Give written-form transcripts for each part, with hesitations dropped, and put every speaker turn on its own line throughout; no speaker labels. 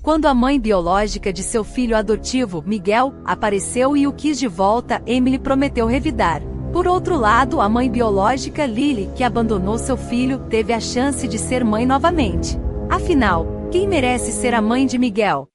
Quando a mãe biológica de seu filho adotivo, Miguel, apareceu e o quis de volta, Emily prometeu revidar. Por outro lado, a mãe biológica, Lily, que abandonou seu filho, teve a chance de ser mãe novamente. Afinal, quem merece ser a mãe de Miguel?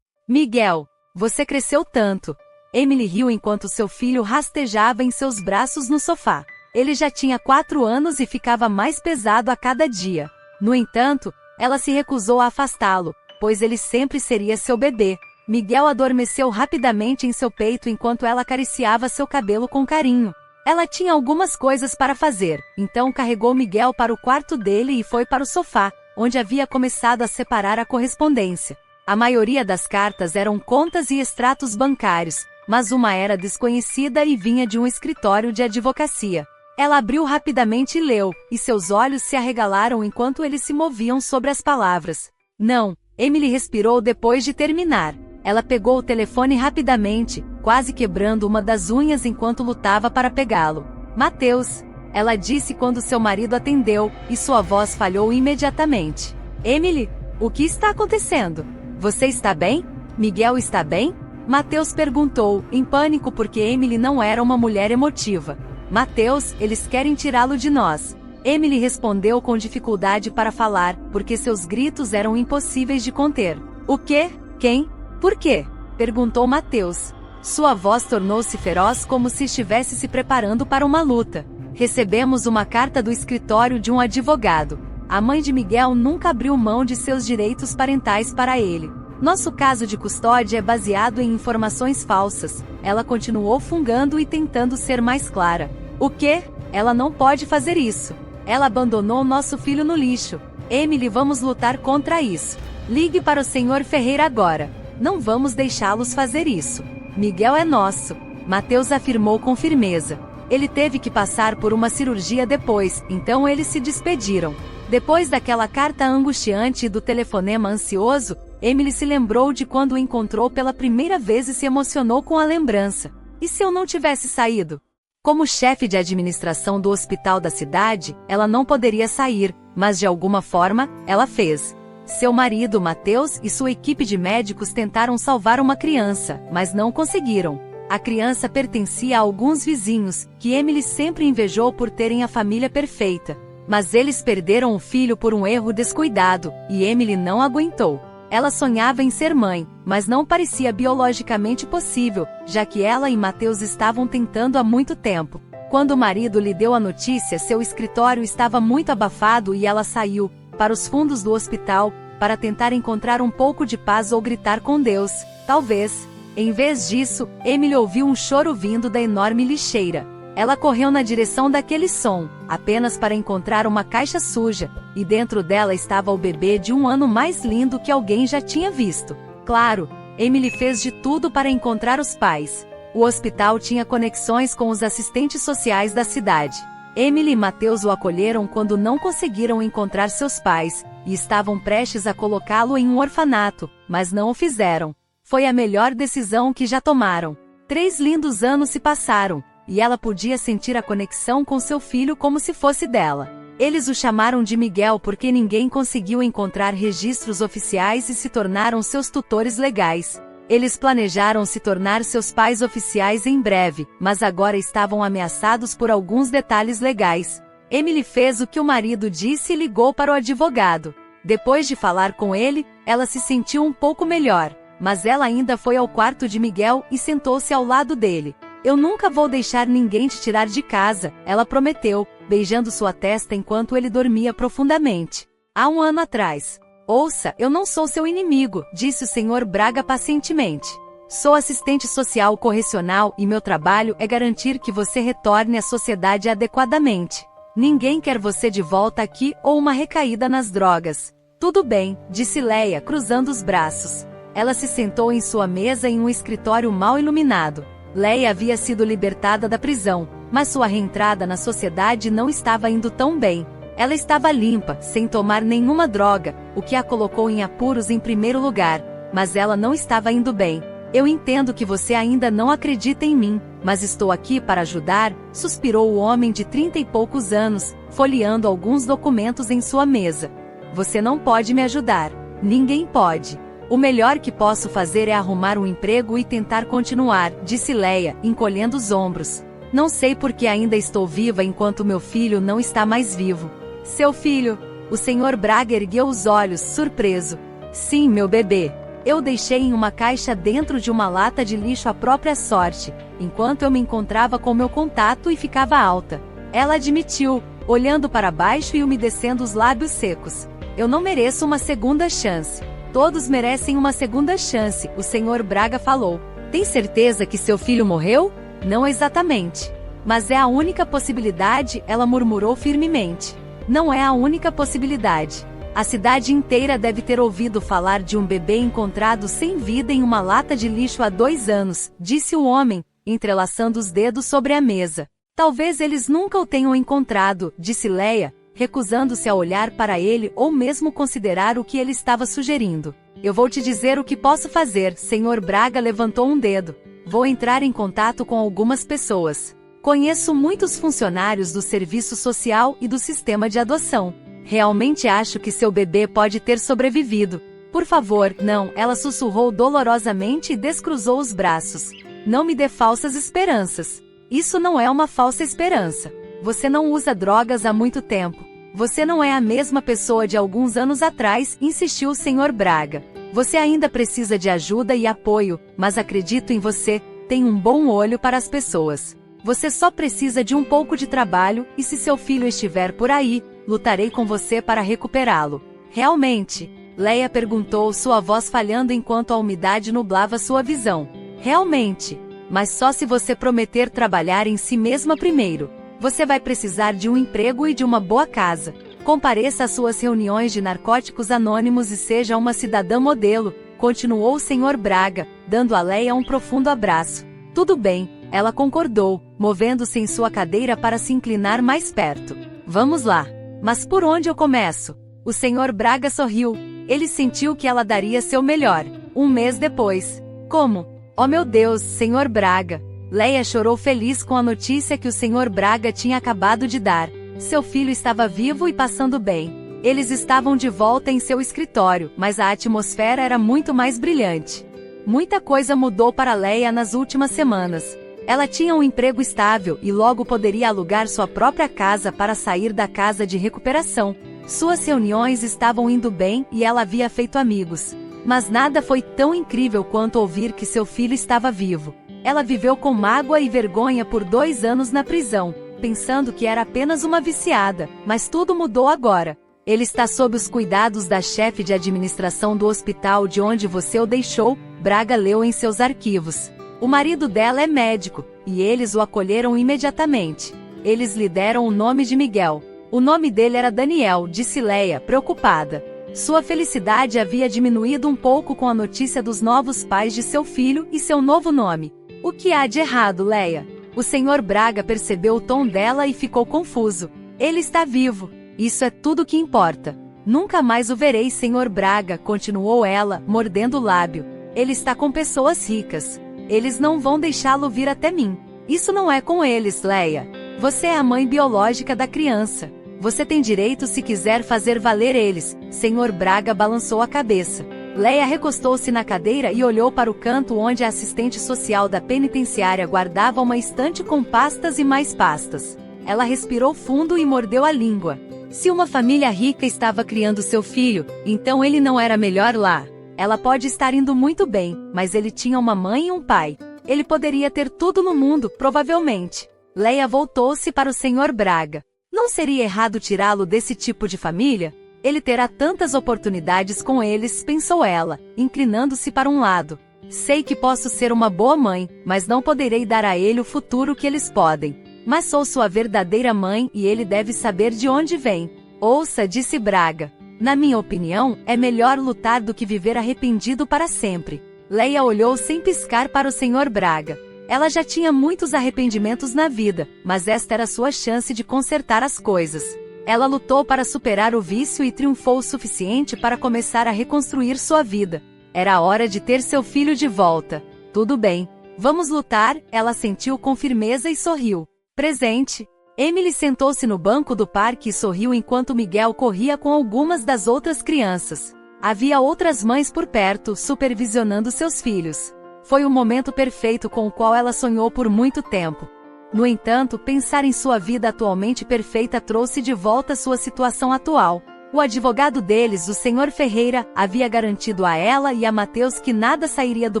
Miguel, você cresceu tanto. Emily riu enquanto seu filho rastejava em seus braços no sofá. Ele já tinha 4 anos e ficava mais pesado a cada dia. No entanto, ela se recusou a afastá-lo, pois ele sempre seria seu bebê. Miguel adormeceu rapidamente em seu peito enquanto ela acariciava seu cabelo com carinho. Ela tinha algumas coisas para fazer, então carregou Miguel para o quarto dele e foi para o sofá, onde havia começado a separar a correspondência. A maioria das cartas eram contas e extratos bancários, mas uma era desconhecida e vinha de um escritório de advocacia. Ela abriu rapidamente e leu, e seus olhos se arregalaram enquanto eles se moviam sobre as palavras. Não, Emily respirou depois de terminar. Ela pegou o telefone rapidamente, quase quebrando uma das unhas enquanto lutava para pegá-lo. Mateus, ela disse quando seu marido atendeu, e sua voz falhou imediatamente. Emily, o que está acontecendo? Você está bem? Miguel está bem? Mateus perguntou, em pânico porque Emily não era uma mulher emotiva. Mateus, eles querem tirá-lo de nós. Emily respondeu com dificuldade para falar, porque seus gritos eram impossíveis de conter. O quê? Quem? Por quê? Perguntou Mateus. Sua voz tornou-se feroz como se estivesse se preparando para uma luta. Recebemos uma carta do escritório de um advogado. A mãe de Miguel nunca abriu mão de seus direitos parentais para ele. Nosso caso de custódia é baseado em informações falsas. Ela continuou fungando e tentando ser mais clara. O quê? Ela não pode fazer isso. Ela abandonou nosso filho no lixo. Emily, vamos lutar contra isso. Ligue para o Sr. Ferreira agora. Não vamos deixá-los fazer isso. Miguel é nosso. Mateus afirmou com firmeza. Ele teve que passar por uma cirurgia depois, então eles se despediram. Depois daquela carta angustiante e do telefonema ansioso, Emily se lembrou de quando o encontrou pela primeira vez e se emocionou com a lembrança. E se eu não tivesse saído? Como chefe de administração do hospital da cidade, ela não poderia sair, mas de alguma forma, ela fez. Seu marido, Mateus, e sua equipe de médicos tentaram salvar uma criança, mas não conseguiram. A criança pertencia a alguns vizinhos, que Emily sempre invejou por terem a família perfeita. Mas eles perderam o filho por um erro descuidado, e Emily não aguentou. Ela sonhava em ser mãe, mas não parecia biologicamente possível, já que ela e Mateus estavam tentando há muito tempo. Quando o marido lhe deu a notícia, seu escritório estava muito abafado e ela saiu, para os fundos do hospital, para tentar encontrar um pouco de paz ou gritar com Deus, talvez. Em vez disso, Emily ouviu um choro vindo da enorme lixeira. Ela correu na direção daquele som, apenas para encontrar uma caixa suja, e dentro dela estava o bebê de 1 ano mais lindo que alguém já tinha visto. Claro, Emily fez de tudo para encontrar os pais. O hospital tinha conexões com os assistentes sociais da cidade. Emily e Mateus o acolheram quando não conseguiram encontrar seus pais, e estavam prestes a colocá-lo em um orfanato, mas não o fizeram. Foi a melhor decisão que já tomaram. 3 lindos anos se passaram, e ela podia sentir a conexão com seu filho como se fosse dela. Eles o chamaram de Miguel porque ninguém conseguiu encontrar registros oficiais e se tornaram seus tutores legais. Eles planejaram se tornar seus pais oficiais em breve, mas agora estavam ameaçados por alguns detalhes legais. Emily fez o que o marido disse e ligou para o advogado. Depois de falar com ele, ela se sentiu um pouco melhor, mas ela ainda foi ao quarto de Miguel e sentou-se ao lado dele. Eu nunca vou deixar ninguém te tirar de casa, ela prometeu, beijando sua testa enquanto ele dormia profundamente. Há 1 ano atrás. Ouça, eu não sou seu inimigo, disse o Sr. Braga pacientemente. Sou assistente social correcional e meu trabalho é garantir que você retorne à sociedade adequadamente. Ninguém quer você de volta aqui ou uma recaída nas drogas. Tudo bem, disse Leia, cruzando os braços. Ela se sentou em sua mesa em um escritório mal iluminado. Leia havia sido libertada da prisão, mas sua reentrada na sociedade não estava indo tão bem. Ela estava limpa, sem tomar nenhuma droga, o que a colocou em apuros em primeiro lugar, mas ela não estava indo bem. Eu entendo que você ainda não acredita em mim, mas estou aqui para ajudar, suspirou o homem de 30 e poucos anos, folheando alguns documentos em sua mesa. Você não pode me ajudar. Ninguém pode. O melhor que posso fazer é arrumar um emprego e tentar continuar, disse Leia, encolhendo os ombros. Não sei por que ainda estou viva enquanto meu filho não está mais vivo. Seu filho? O Sr. Braga ergueu os olhos, surpreso. Sim, meu bebê. Eu deixei em uma caixa dentro de uma lata de lixo à própria sorte, enquanto eu me encontrava com meu contato e ficava alta. Ela admitiu, olhando para baixo e umedecendo os lábios secos. Eu não mereço uma segunda chance. Todos merecem uma segunda chance, o Sr. Braga falou. Tem certeza que seu filho morreu? Não exatamente. Mas é a única possibilidade, ela murmurou firmemente. Não é a única possibilidade. A cidade inteira deve ter ouvido falar de um bebê encontrado sem vida em uma lata de lixo há 2 anos, disse o homem, entrelaçando os dedos sobre a mesa. Talvez eles nunca o tenham encontrado, disse Leia, recusando-se a olhar para ele ou mesmo considerar o que ele estava sugerindo. Eu vou te dizer o que posso fazer, Sr. Braga levantou um dedo. Vou entrar em contato com algumas pessoas. Conheço muitos funcionários do serviço social e do sistema de adoção. Realmente acho que seu bebê pode ter sobrevivido. Por favor, não, ela sussurrou dolorosamente e descruzou os braços. Não me dê falsas esperanças. Isso não é uma falsa esperança. Você não usa drogas há muito tempo. Você não é a mesma pessoa de alguns anos atrás, insistiu o Sr. Braga. Você ainda precisa de ajuda e apoio, mas acredito em você, tem um bom olho para as pessoas. Você só precisa de um pouco de trabalho, e se seu filho estiver por aí, lutarei com você para recuperá-lo. Realmente? Leia perguntou, sua voz falhando enquanto a umidade nublava sua visão. Realmente. Mas só se você prometer trabalhar em si mesma primeiro. Você vai precisar de um emprego e de uma boa casa. Compareça às suas reuniões de narcóticos anônimos e seja uma cidadã modelo, continuou o Sr. Braga, dando a Leia um profundo abraço. Tudo bem, ela concordou, movendo-se em sua cadeira para se inclinar mais perto. Vamos lá. Mas por onde eu começo? O Sr. Braga sorriu. Ele sentiu que ela daria seu melhor. 1 mês depois. Como? Oh meu Deus, Sr. Braga. Leia chorou feliz com a notícia que o Sr. Braga tinha acabado de dar. Seu filho estava vivo e passando bem. Eles estavam de volta em seu escritório, mas a atmosfera era muito mais brilhante. Muita coisa mudou para Leia nas últimas semanas. Ela tinha um emprego estável e logo poderia alugar sua própria casa para sair da casa de recuperação. Suas reuniões estavam indo bem e ela havia feito amigos. Mas nada foi tão incrível quanto ouvir que seu filho estava vivo. Ela viveu com mágoa e vergonha por 2 anos na prisão, pensando que era apenas uma viciada, mas tudo mudou agora. Ele está sob os cuidados da chefe de administração do hospital de onde você o deixou, Braga leu em seus arquivos. O marido dela é médico, e eles o acolheram imediatamente. Eles lhe deram o nome de Miguel. O nome dele era Daniel, disse Leia, preocupada. Sua felicidade havia diminuído um pouco com a notícia dos novos pais de seu filho e seu novo nome. O que há de errado, Leia? O Sr. Braga percebeu o tom dela e ficou confuso. Ele está vivo. Isso é tudo que importa. Nunca mais o verei, Sr. Braga, continuou ela, mordendo o lábio. Ele está com pessoas ricas. Eles não vão deixá-lo vir até mim. Isso não é com eles, Leia. Você é a mãe biológica da criança. Você tem direito se quiser fazer valer eles. Sr. Braga balançou a cabeça. Leia recostou-se na cadeira e olhou para o canto onde a assistente social da penitenciária guardava uma estante com pastas e mais pastas. Ela respirou fundo e mordeu a língua. Se uma família rica estava criando seu filho, então ele não era melhor lá. Ela pode estar indo muito bem, mas ele tinha uma mãe e um pai. Ele poderia ter tudo no mundo, provavelmente. Leia voltou-se para o Sr. Braga. Não seria errado tirá-lo desse tipo de família? Ele terá tantas oportunidades com eles, pensou ela, inclinando-se para um lado. Sei que posso ser uma boa mãe, mas não poderei dar a ele o futuro que eles podem. Mas sou sua verdadeira mãe e ele deve saber de onde vem. Ouça, disse Braga. Na minha opinião, é melhor lutar do que viver arrependido para sempre. Leia olhou sem piscar para o Sr. Braga. Ela já tinha muitos arrependimentos na vida, mas esta era sua chance de consertar as coisas. Ela lutou para superar o vício e triunfou o suficiente para começar a reconstruir sua vida. Era a hora de ter seu filho de volta. Tudo bem. Vamos lutar, ela assentiu com firmeza e sorriu. Presente. Emily sentou-se no banco do parque e sorriu enquanto Miguel corria com algumas das outras crianças. Havia outras mães por perto, supervisionando seus filhos. Foi o momento perfeito com o qual ela sonhou por muito tempo. No entanto, pensar em sua vida atualmente perfeita trouxe de volta sua situação atual. O advogado deles, o Sr. Ferreira, havia garantido a ela e a Mateus que nada sairia do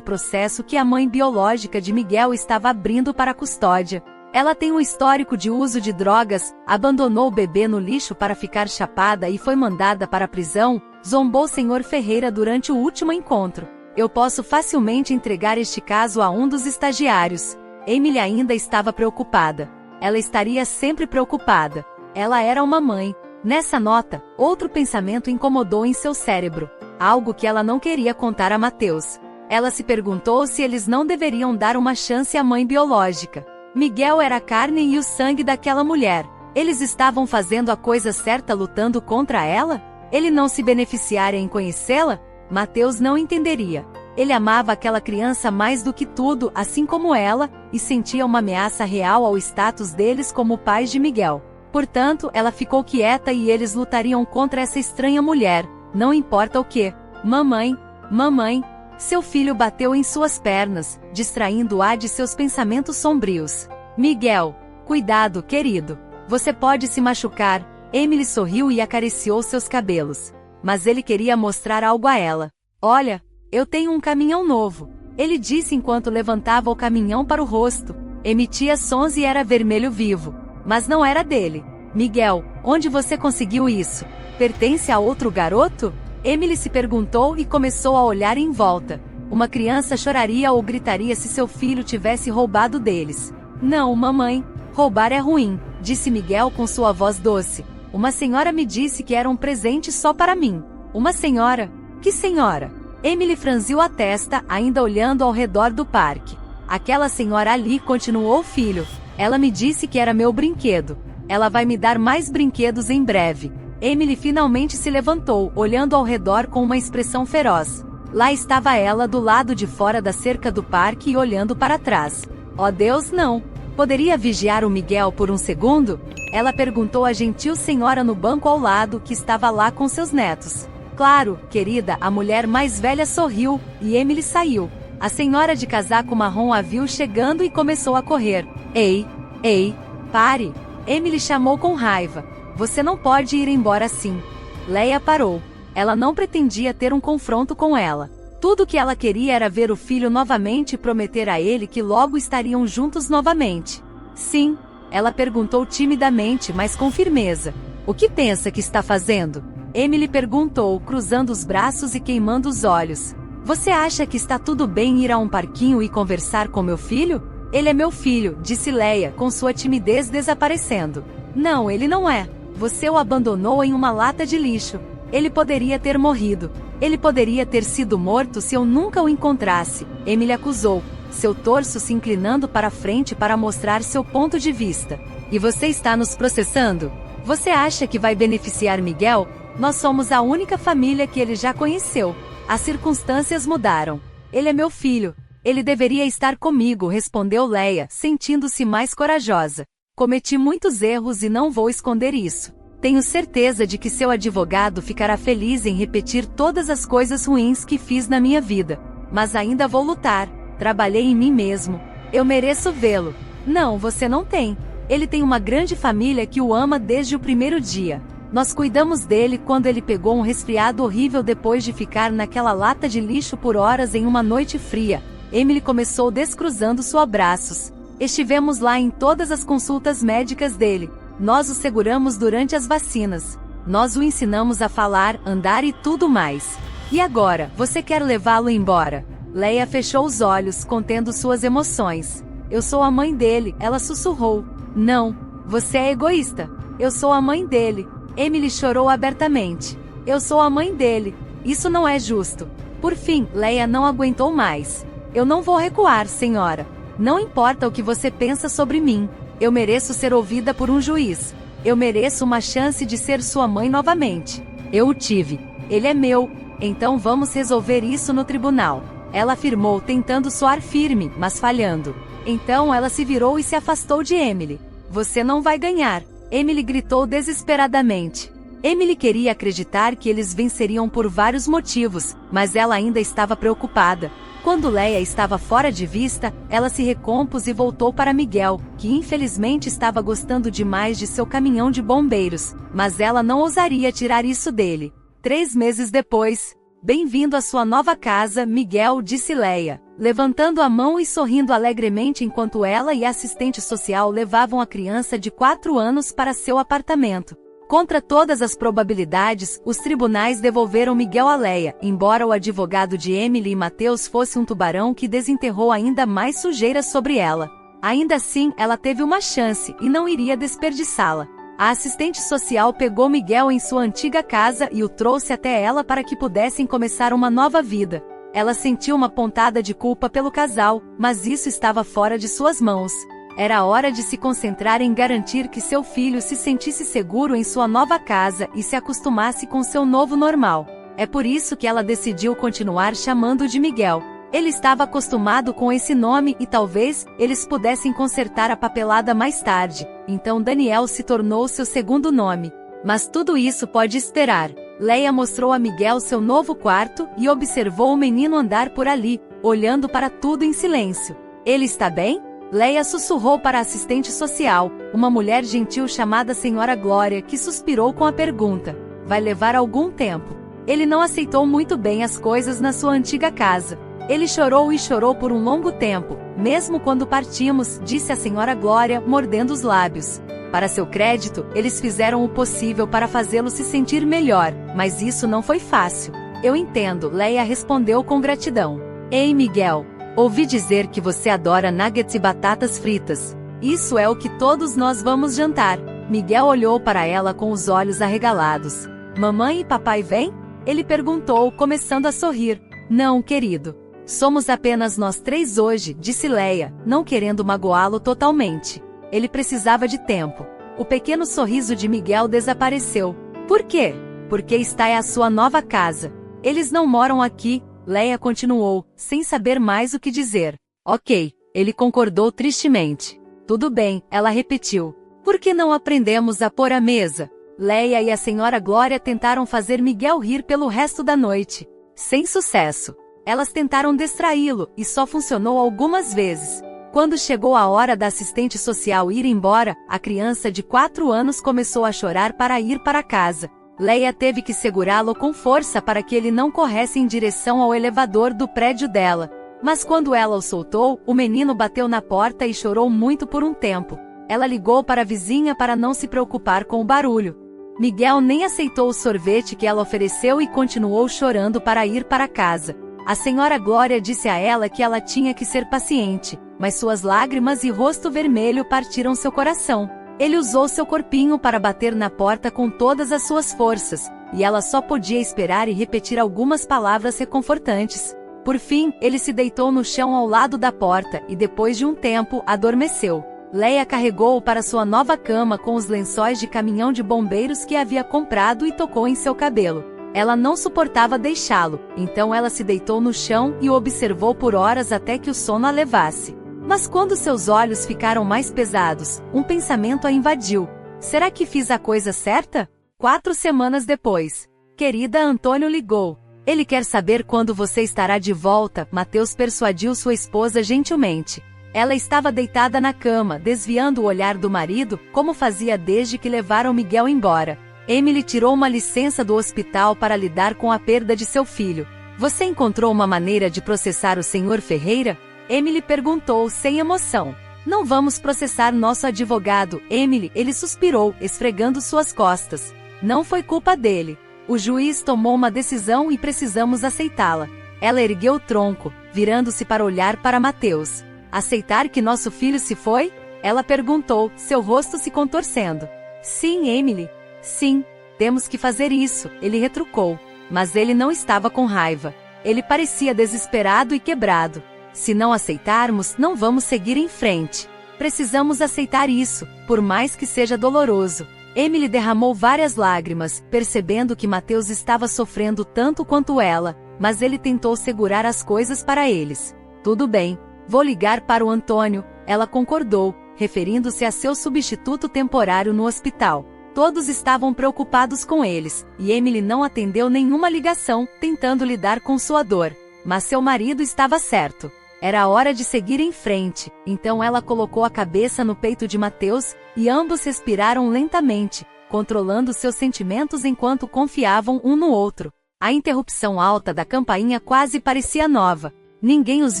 processo que a mãe biológica de Miguel estava abrindo para a custódia. Ela tem um histórico de uso de drogas, abandonou o bebê no lixo para ficar chapada e foi mandada para a prisão, zombou o Sr. Ferreira durante o último encontro. Eu posso facilmente entregar este caso a um dos estagiários. Emily ainda estava preocupada. Ela estaria sempre preocupada. Ela era uma mãe. Nessa nota, outro pensamento incomodou em seu cérebro. Algo que ela não queria contar a Mateus. Ela se perguntou se eles não deveriam dar uma chance à mãe biológica. Miguel era a carne e o sangue daquela mulher. Eles estavam fazendo a coisa certa lutando contra ela? Ele não se beneficiaria em conhecê-la? Mateus não entenderia. Ele amava aquela criança mais do que tudo, assim como ela, e sentia uma ameaça real ao status deles como pais de Miguel. Portanto, ela ficou quieta e eles lutariam contra essa estranha mulher, não importa o que. Mamãe, mamãe. Seu filho bateu em suas pernas, distraindo-a de seus pensamentos sombrios. Miguel, cuidado, querido. Você pode se machucar. Emily sorriu e acariciou seus cabelos. Mas ele queria mostrar algo a ela. Olha, eu tenho um caminhão novo. Ele disse enquanto levantava o caminhão para o rosto. Emitia sons e era vermelho vivo. Mas não era dele. Miguel, onde você conseguiu isso? Pertence a outro garoto? Emily se perguntou e começou a olhar em volta. Uma criança choraria ou gritaria se seu filho tivesse roubado deles. Não, mamãe. Roubar é ruim, disse Miguel com sua voz doce. Uma senhora me disse que era um presente só para mim. Uma senhora? Que senhora? Emily franziu a testa, ainda olhando ao redor do parque. Aquela senhora ali, continuou o filho. Ela me disse que era meu brinquedo. Ela vai me dar mais brinquedos em breve. Emily finalmente se levantou, olhando ao redor com uma expressão feroz. Lá estava ela do lado de fora da cerca do parque e olhando para trás. Oh Deus, não! Poderia vigiar o Miguel por um segundo? Ela perguntou à gentil senhora no banco ao lado que estava lá com seus netos. Claro, querida, a mulher mais velha sorriu, e Emily saiu. A senhora de casaco marrom a viu chegando e começou a correr. Ei, pare! Emily chamou com raiva. Você não pode ir embora assim. Leia parou. Ela não pretendia ter um confronto com ela. Tudo o que ela queria era ver o filho novamente e prometer a ele que logo estariam juntos novamente. Sim, ela perguntou timidamente, mas com firmeza. O que pensa que está fazendo? Emily perguntou, cruzando os braços e queimando os olhos. Você acha que está tudo bem ir a um parquinho e conversar com meu filho? Ele é meu filho, disse Leia, com sua timidez desaparecendo. Não, ele não é. Você o abandonou em uma lata de lixo. Ele poderia ter morrido. Ele poderia ter sido morto se eu nunca o encontrasse, Emily acusou, seu torso se inclinando para frente para mostrar seu ponto de vista. E você está nos processando? Você acha que vai beneficiar Miguel? Nós somos a única família que ele já conheceu. As circunstâncias mudaram. Ele é meu filho. Ele deveria estar comigo, respondeu Leia, sentindo-se mais corajosa. Cometi muitos erros e não vou esconder isso. Tenho certeza de que seu advogado ficará feliz em repetir todas as coisas ruins que fiz na minha vida. Mas ainda vou lutar. Trabalhei em mim mesmo. Eu mereço vê-lo. Não, você não tem. Ele tem uma grande família que o ama desde o primeiro dia. Nós cuidamos dele quando ele pegou um resfriado horrível depois de ficar naquela lata de lixo por horas em uma noite fria. Emily começou descruzando seus braços. Estivemos lá em todas as consultas médicas dele. Nós o seguramos durante as vacinas. Nós o ensinamos a falar, andar e tudo mais. E agora, você quer levá-lo embora? Leia fechou os olhos, contendo suas emoções. Eu sou a mãe dele, ela sussurrou. Não, você é egoísta. Eu sou a mãe dele. Emily chorou abertamente. Eu sou a mãe dele. Isso não é justo. Por fim, Leia não aguentou mais. Eu não vou recuar, senhora. Não importa o que você pensa sobre mim. Eu mereço ser ouvida por um juiz. Eu mereço uma chance de ser sua mãe novamente. Eu o tive. Ele é meu. Então vamos resolver isso no tribunal. Ela afirmou, tentando soar firme, mas falhando. Então ela se virou e se afastou de Emily. Você não vai ganhar, Emily gritou desesperadamente. Emily queria acreditar que eles venceriam por vários motivos, mas ela ainda estava preocupada. Quando Leia estava fora de vista, ela se recompôs e voltou para Miguel, que infelizmente estava gostando demais de seu caminhão de bombeiros, mas ela não ousaria tirar isso dele. 3 meses depois, bem-vindo à sua nova casa, Miguel, disse Leia, levantando a mão e sorrindo alegremente enquanto ela e a assistente social levavam a criança de 4 anos para seu apartamento. Contra todas as probabilidades, os tribunais devolveram Miguel a Leia, embora o advogado de Emily e Mateus fosse um tubarão que desenterrou ainda mais sujeira sobre ela. Ainda assim, ela teve uma chance e não iria desperdiçá-la. A assistente social pegou Miguel em sua antiga casa e o trouxe até ela para que pudessem começar uma nova vida. Ela sentiu uma pontada de culpa pelo casal, mas isso estava fora de suas mãos. Era hora de se concentrar em garantir que seu filho se sentisse seguro em sua nova casa e se acostumasse com seu novo normal. É por isso que ela decidiu continuar chamando de Miguel. Ele estava acostumado com esse nome e talvez eles pudessem consertar a papelada mais tarde. Então Daniel se tornou seu segundo nome. Mas tudo isso pode esperar. Leia mostrou a Miguel seu novo quarto e observou o menino andar por ali, olhando para tudo em silêncio. Ele está bem? Leia sussurrou para a assistente social, uma mulher gentil chamada Senhora Glória, que suspirou com a pergunta. Vai levar algum tempo. Ele não aceitou muito bem as coisas na sua antiga casa. Ele chorou e chorou por um longo tempo, mesmo quando partimos, disse a Senhora Glória, mordendo os lábios. Para seu crédito, eles fizeram o possível para fazê-lo se sentir melhor, mas isso não foi fácil. Eu entendo, Leia respondeu com gratidão. Ei, Miguel. Ouvi dizer que você adora nuggets e batatas fritas. Isso é o que todos nós vamos jantar. Miguel olhou para ela com os olhos arregalados. Mamãe e papai vêm? Ele perguntou, começando a sorrir. Não, querido. Somos apenas nós 3 hoje, disse Leia, não querendo magoá-lo totalmente. Ele precisava de tempo. O pequeno sorriso de Miguel desapareceu. Por quê? Porque esta é a sua nova casa. Eles não moram aqui. Leia continuou, sem saber mais o que dizer. Ok, ele concordou tristemente. Tudo bem, ela repetiu. Por que não aprendemos a pôr a mesa? Leia e a Senhora Glória tentaram fazer Miguel rir pelo resto da noite. Sem sucesso. Elas tentaram distraí-lo, e só funcionou algumas vezes. Quando chegou a hora da assistente social ir embora, a criança de 4 anos começou a chorar para ir para casa. Leia teve que segurá-lo com força para que ele não corresse em direção ao elevador do prédio dela. Mas quando ela o soltou, o menino bateu na porta e chorou muito por um tempo. Ela ligou para a vizinha para não se preocupar com o barulho. Miguel nem aceitou o sorvete que ela ofereceu e continuou chorando para ir para casa. A Senhora Glória disse a ela que ela tinha que ser paciente, mas suas lágrimas e rosto vermelho partiram seu coração. Ele usou seu corpinho para bater na porta com todas as suas forças, e ela só podia esperar e repetir algumas palavras reconfortantes. Por fim, ele se deitou no chão ao lado da porta e depois de um tempo, adormeceu. Leia carregou-o para sua nova cama com os lençóis de caminhão de bombeiros que havia comprado e tocou em seu cabelo. Ela não suportava deixá-lo, então ela se deitou no chão e o observou por horas até que o sono a levasse. Mas quando seus olhos ficaram mais pesados, um pensamento a invadiu. Será que fiz a coisa certa? 4 semanas depois. Querida, Antônio ligou. Ele quer saber quando você estará de volta, Mateus persuadiu sua esposa gentilmente. Ela estava deitada na cama, desviando o olhar do marido, como fazia desde que levaram Miguel embora. Emily tirou uma licença do hospital para lidar com a perda de seu filho. Você encontrou uma maneira de processar o Sr. Ferreira? Emily perguntou sem emoção. Não vamos processar nosso advogado, Emily, ele suspirou, esfregando suas costas. Não foi culpa dele. O juiz tomou uma decisão e precisamos aceitá-la. Ela ergueu o tronco, virando-se para olhar para Mateus. Aceitar que nosso filho se foi? Ela perguntou, seu rosto se contorcendo. Sim, Emily. Sim, temos que fazer isso, ele retrucou. Mas ele não estava com raiva. Ele parecia desesperado e quebrado. Se não aceitarmos, não vamos seguir em frente. Precisamos aceitar isso, por mais que seja doloroso. Emily derramou várias lágrimas, percebendo que Mateus estava sofrendo tanto quanto ela. mas ele tentou segurar as coisas para eles. Tudo bem, vou ligar para o Antônio, ela concordou, referindo-se a seu substituto temporário no hospital. Todos estavam preocupados com eles, e Emily não atendeu nenhuma ligação, tentando lidar com sua dor. Mas seu marido estava certo. Era hora de seguir em frente, então ela colocou a cabeça no peito de Mateus, e ambos respiraram lentamente, controlando seus sentimentos enquanto confiavam um no outro. A interrupção alta da campainha quase parecia nova. Ninguém os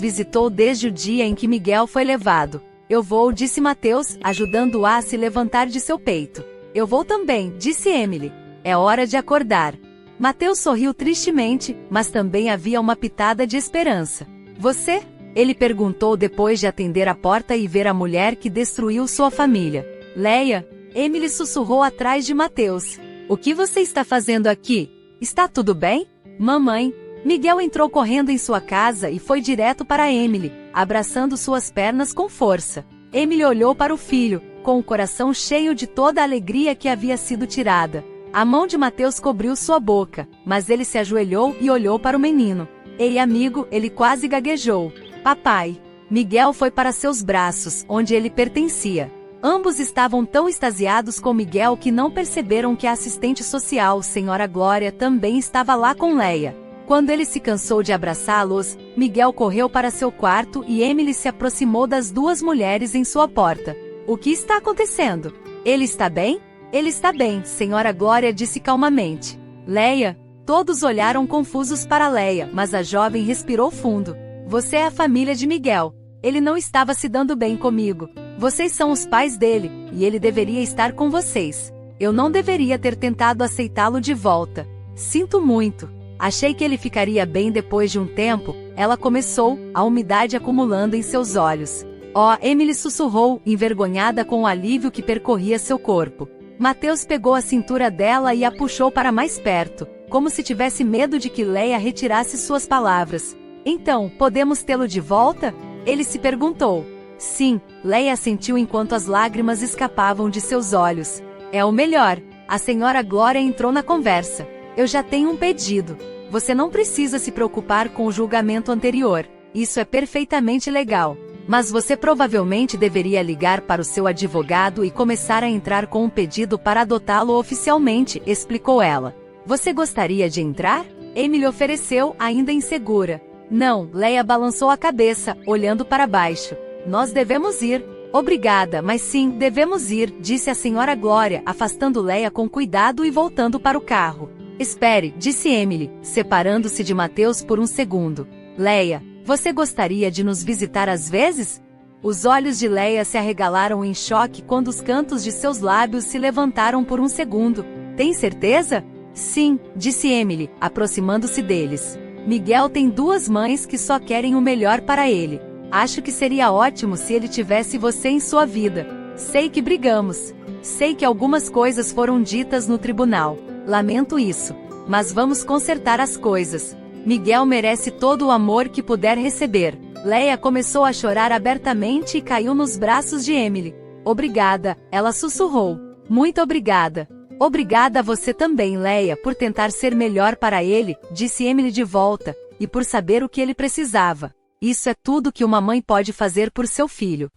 visitou desde o dia em que Miguel foi levado. Eu vou, disse Mateus, ajudando-a a se levantar de seu peito. Eu vou também, disse Emily. É hora de acordar. Mateus sorriu tristemente, mas também havia uma pitada de esperança. Você? Ele perguntou depois de atender a porta e ver a mulher que destruiu sua família. Leia, Emily sussurrou atrás de Mateus. O que você está fazendo aqui? Está tudo bem? Mamãe. Miguel entrou correndo em sua casa e foi direto para Emily, abraçando suas pernas com força. Emily olhou para o filho, com o coração cheio de toda a alegria que havia sido tirada. A mão de Mateus cobriu sua boca, mas ele se ajoelhou e olhou para o menino. Ei, amigo, ele quase gaguejou. Papai. Miguel foi para seus braços, onde ele pertencia. Ambos estavam tão extasiados com Miguel que não perceberam que a assistente social, Senhora Glória, também estava lá com Leia. Quando ele se cansou de abraçá-los, Miguel correu para seu quarto e Emily se aproximou das duas mulheres em sua porta. O que está acontecendo? Ele está bem? Ele está bem, Senhora Glória disse calmamente. Leia? Todos olharam confusos para Leia, mas a jovem respirou fundo. Você é a família de Miguel. Ele não estava se dando bem comigo. Vocês são os pais dele, e ele deveria estar com vocês. Eu não deveria ter tentado aceitá-lo de volta. Sinto muito. Achei que ele ficaria bem depois de um tempo, ela começou, a umidade acumulando em seus olhos. Oh, Emily sussurrou, envergonhada com o alívio que percorria seu corpo. Mateus pegou a cintura dela e a puxou para mais perto, como se tivesse medo de que Leia retirasse suas palavras. Então, podemos tê-lo de volta? Ele se perguntou. Sim, Leia assentiu enquanto as lágrimas escapavam de seus olhos. É o melhor. A senhora Glória entrou na conversa. Eu já tenho um pedido. Você não precisa se preocupar com o julgamento anterior. Isso é perfeitamente legal. Mas você provavelmente deveria ligar para o seu advogado e começar a entrar com um pedido para adotá-lo oficialmente, explicou ela. Você gostaria de entrar? Emily ofereceu, ainda insegura. Não, Leia balançou a cabeça, olhando para baixo. Nós devemos ir. Obrigada, mas sim, devemos ir, disse a senhora Glória, afastando Leia com cuidado e voltando para o carro. Espere, disse Emily, separando-se de Mateus por um segundo. Leia, você gostaria de nos visitar às vezes? Os olhos de Leia se arregalaram em choque quando os cantos de seus lábios se levantaram por um segundo. Tem certeza? Sim, disse Emily, aproximando-se deles. Miguel tem duas mães que só querem o melhor para ele. Acho que seria ótimo se ele tivesse você em sua vida. Sei que brigamos. Sei que algumas coisas foram ditas no tribunal. Lamento isso. Mas vamos consertar as coisas. Miguel merece todo o amor que puder receber. Leia começou a chorar abertamente e caiu nos braços de Emily. Obrigada, ela sussurrou. Muito obrigada. Obrigada a você também, Leia, por tentar ser melhor para ele, disse Emily de volta, e por saber o que ele precisava. Isso é tudo que uma mãe pode fazer por seu filho.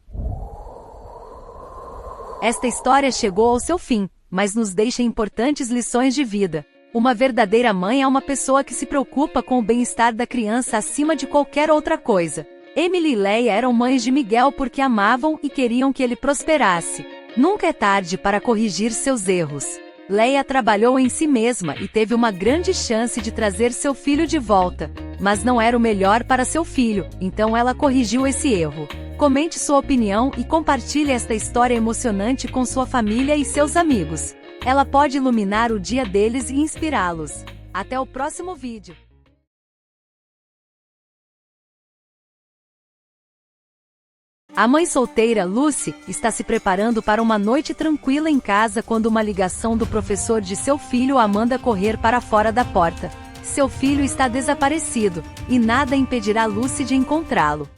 Esta história chegou ao seu fim, mas nos deixa importantes lições de vida. Uma verdadeira mãe é uma pessoa que se preocupa com o bem-estar da criança acima de qualquer outra coisa. Emily e Leia eram mães de Miguel porque amavam e queriam que ele prosperasse. Nunca é tarde para corrigir seus erros. Leia trabalhou em si mesma e teve uma grande chance de trazer seu filho de volta, mas não era o melhor para seu filho, então ela corrigiu esse erro. Comente sua opinião e compartilhe esta história emocionante com sua família e seus amigos. Ela pode iluminar o dia deles e inspirá-los. Até o próximo vídeo. A mãe solteira, Lucy, está se preparando para uma noite tranquila em casa quando uma ligação do professor de seu filho a manda correr para fora da porta. Seu filho está desaparecido, e nada impedirá Lucy de encontrá-lo.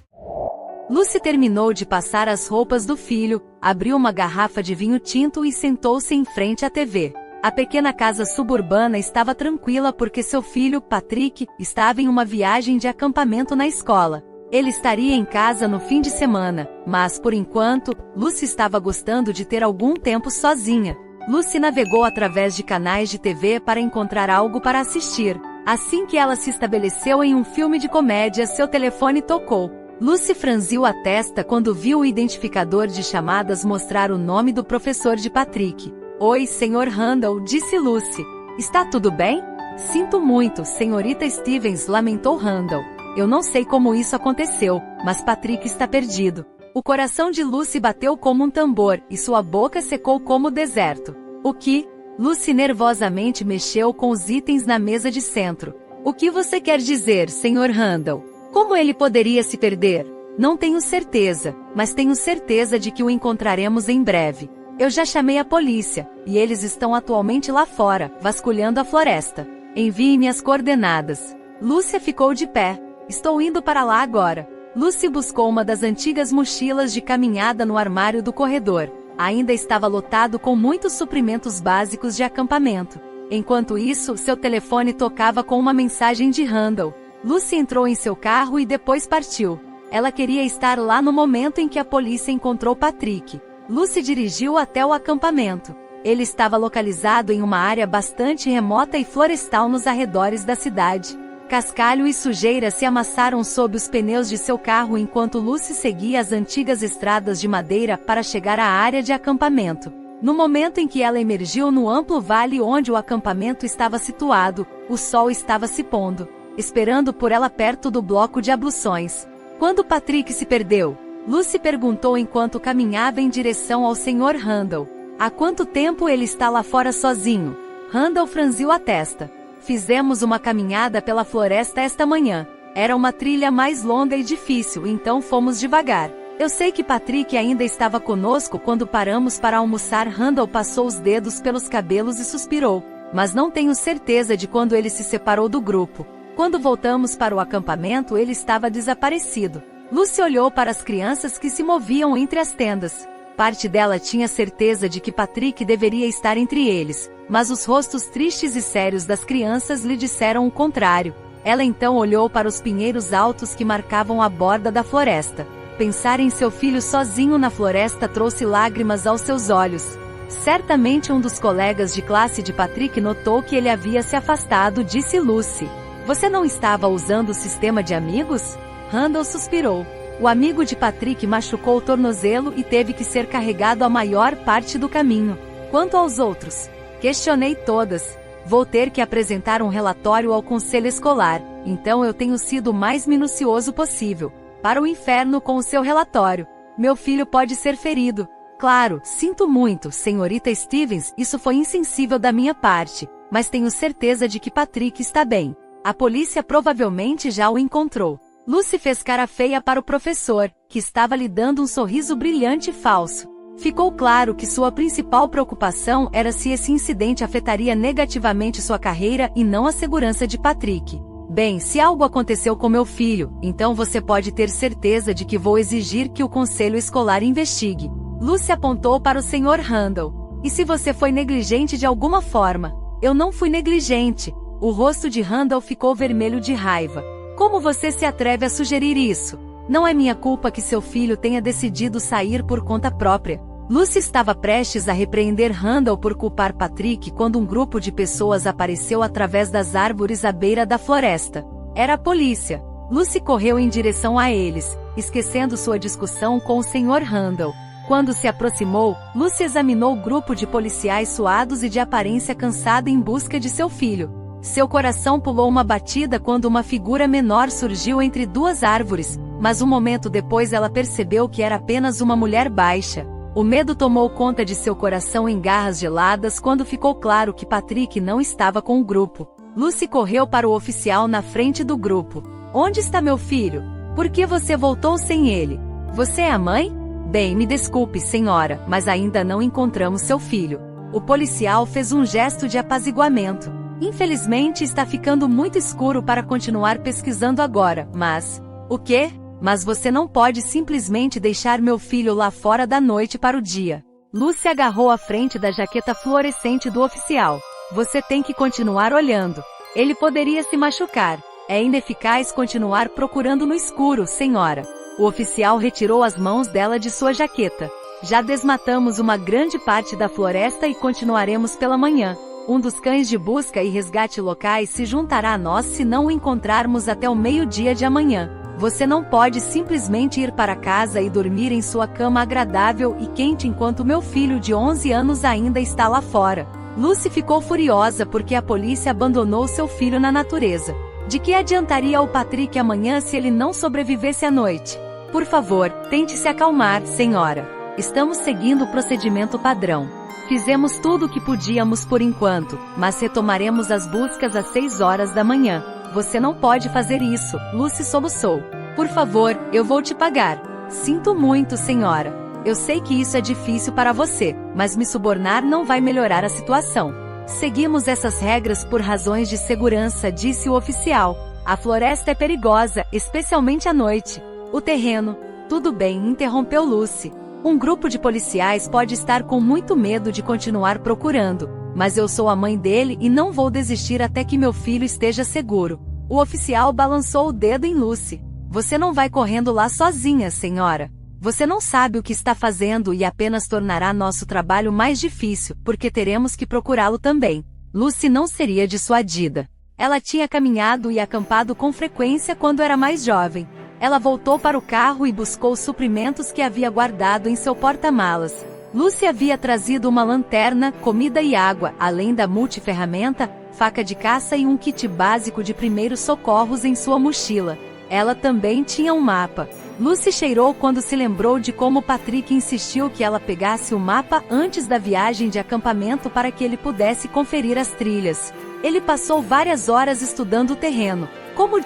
Lucy terminou de passar as roupas do filho, abriu uma garrafa de vinho tinto e sentou-se em frente à TV. A pequena casa suburbana estava tranquila porque seu filho, Patrick, estava em uma viagem de acampamento na escola. Ele estaria em casa no fim de semana, mas, por enquanto, Lucy estava gostando de ter algum tempo sozinha. Lucy navegou através de canais de TV para encontrar algo para assistir. Assim que ela se estabeleceu em um filme de comédia, seu telefone tocou. Lucy franziu a testa quando viu o identificador de chamadas mostrar o nome do professor de Patrick. Oi, Sr. Randall, disse Lucy. Está tudo bem? Sinto muito, senhorita Stevens, lamentou Randall. Eu não sei como isso aconteceu, mas Patrick está perdido. O coração de Lucy bateu como um tambor, e sua boca secou como o deserto. O que? Lucy nervosamente mexeu com os itens na mesa de centro. O que você quer dizer, Sr. Randall? Como ele poderia se perder? Não tenho certeza, mas tenho certeza de que o encontraremos em breve. Eu já chamei a polícia, e eles estão atualmente lá fora, vasculhando a floresta. Envie-me as coordenadas. Lúcia ficou de pé. Estou indo para lá agora. Lucy buscou uma das antigas mochilas de caminhada no armário do corredor. Ainda estava lotado com muitos suprimentos básicos de acampamento. Enquanto isso, seu telefone tocava com uma mensagem de Randall. Lucy entrou em seu carro e depois partiu. Ela queria estar lá no momento em que a polícia encontrou Patrick. Lucy dirigiu até o acampamento. Ele estava localizado em uma área bastante remota e florestal nos arredores da cidade. Cascalho e sujeira se amassaram sob os pneus de seu carro enquanto Lucy seguia as antigas estradas de madeira para chegar à área de acampamento. No momento em que ela emergiu no amplo vale onde o acampamento estava situado, o sol estava se pondo, esperando por ela perto do bloco de abluções. Quando Patrick se perdeu? Lucy perguntou enquanto caminhava em direção ao Sr. Randall. Há quanto tempo ele está lá fora sozinho? Randall franziu a testa. Fizemos uma caminhada pela floresta esta manhã. Era uma trilha mais longa e difícil, então fomos devagar. Eu sei que Patrick ainda estava conosco quando paramos para almoçar. Randall passou os dedos pelos cabelos e suspirou. Mas não tenho certeza de quando ele se separou do grupo. Quando voltamos para o acampamento, ele estava desaparecido. Lucy olhou para as crianças que se moviam entre as tendas. Parte dela tinha certeza de que Patrick deveria estar entre eles, mas os rostos tristes e sérios das crianças lhe disseram o contrário. Ela então olhou para os pinheiros altos que marcavam a borda da floresta. Pensar em seu filho sozinho na floresta trouxe lágrimas aos seus olhos. Certamente um dos colegas de classe de Patrick notou que ele havia se afastado, disse Lucy. Você não estava usando o sistema de amigos? Randall suspirou. O amigo de Patrick machucou o tornozelo e teve que ser carregado a maior parte do caminho. Quanto aos outros? Questionei todas. Vou ter que apresentar um relatório ao conselho escolar, então eu tenho sido o mais minucioso possível. Para o inferno com o seu relatório. Meu filho pode ser ferido. Claro, sinto muito, senhorita Stevens, isso foi insensível da minha parte, mas tenho certeza de que Patrick está bem. A polícia provavelmente já o encontrou. Lucy fez cara feia para o professor, que estava lhe dando um sorriso brilhante e falso. Ficou claro que sua principal preocupação era se esse incidente afetaria negativamente sua carreira e não a segurança de Patrick. Bem, se algo aconteceu com meu filho, então você pode ter certeza de que vou exigir que o conselho escolar investigue. Lucy apontou para o Sr. Randall. E se você foi negligente de alguma forma? Eu não fui negligente. O rosto de Randall ficou vermelho de raiva. Como você se atreve a sugerir isso? Não é minha culpa que seu filho tenha decidido sair por conta própria. Lucy estava prestes a repreender Randall por culpar Patrick quando um grupo de pessoas apareceu através das árvores à beira da floresta. Era a polícia. Lucy correu em direção a eles, esquecendo sua discussão com o Sr. Randall. Quando se aproximou, Lucy examinou o grupo de policiais suados e de aparência cansada em busca de seu filho. Seu coração pulou uma batida quando uma figura menor surgiu entre duas árvores, mas um momento depois ela percebeu que era apenas uma mulher baixa. O medo tomou conta de seu coração em garras geladas quando ficou claro que Patrick não estava com o grupo. Lucy correu para o oficial na frente do grupo. Onde está meu filho? Por que você voltou sem ele? Você é a mãe? Bem, me desculpe, senhora, mas ainda não encontramos seu filho. O policial fez um gesto de apaziguamento. Infelizmente está ficando muito escuro para continuar pesquisando agora, mas... O quê? Mas você não pode simplesmente deixar meu filho lá fora da noite para o dia. Lucy agarrou a frente da jaqueta fluorescente do oficial. Você tem que continuar olhando. Ele poderia se machucar. É ineficaz continuar procurando no escuro, senhora. O oficial retirou as mãos dela de sua jaqueta. Já desmatamos uma grande parte da floresta e continuaremos pela manhã. Um dos cães de busca e resgate locais se juntará a nós se não o encontrarmos até o meio-dia de amanhã. Você não pode simplesmente ir para casa e dormir em sua cama agradável e quente enquanto meu filho de 11 anos ainda está lá fora. Lucy ficou furiosa porque a polícia abandonou seu filho na natureza. De que adiantaria ao Patrick amanhã se ele não sobrevivesse à noite? Por favor, tente se acalmar, senhora. Estamos seguindo o procedimento padrão. Fizemos tudo o que podíamos por enquanto, mas retomaremos as buscas às 6 horas da manhã. Você não pode fazer isso, Lucy soluçou. Por favor, eu vou te pagar. Sinto muito, senhora. Eu sei que isso é difícil para você, mas me subornar não vai melhorar a situação. Seguimos essas regras por razões de segurança, disse o oficial. A floresta é perigosa, especialmente à noite. O terreno. Tudo bem, interrompeu Lucy. Um grupo de policiais pode estar com muito medo de continuar procurando, mas eu sou a mãe dele e não vou desistir até que meu filho esteja seguro. O oficial balançou o dedo em Lucy. Você não vai correndo lá sozinha, senhora. Você não sabe o que está fazendo e apenas tornará nosso trabalho mais difícil, porque teremos que procurá-lo também. Lucy não seria dissuadida. Ela tinha caminhado e acampado com frequência quando era mais jovem. Ela voltou para o carro e buscou os suprimentos que havia guardado em seu porta-malas. Lucy havia trazido uma lanterna, comida e água, além da multiferramenta, faca de caça e um kit básico de primeiros socorros em sua mochila. Ela também tinha um mapa. Lucy cheirou quando se lembrou de como Patrick insistiu que ela pegasse o mapa antes da viagem de acampamento para que ele pudesse conferir as trilhas. Ele passou várias horas estudando o terreno. Como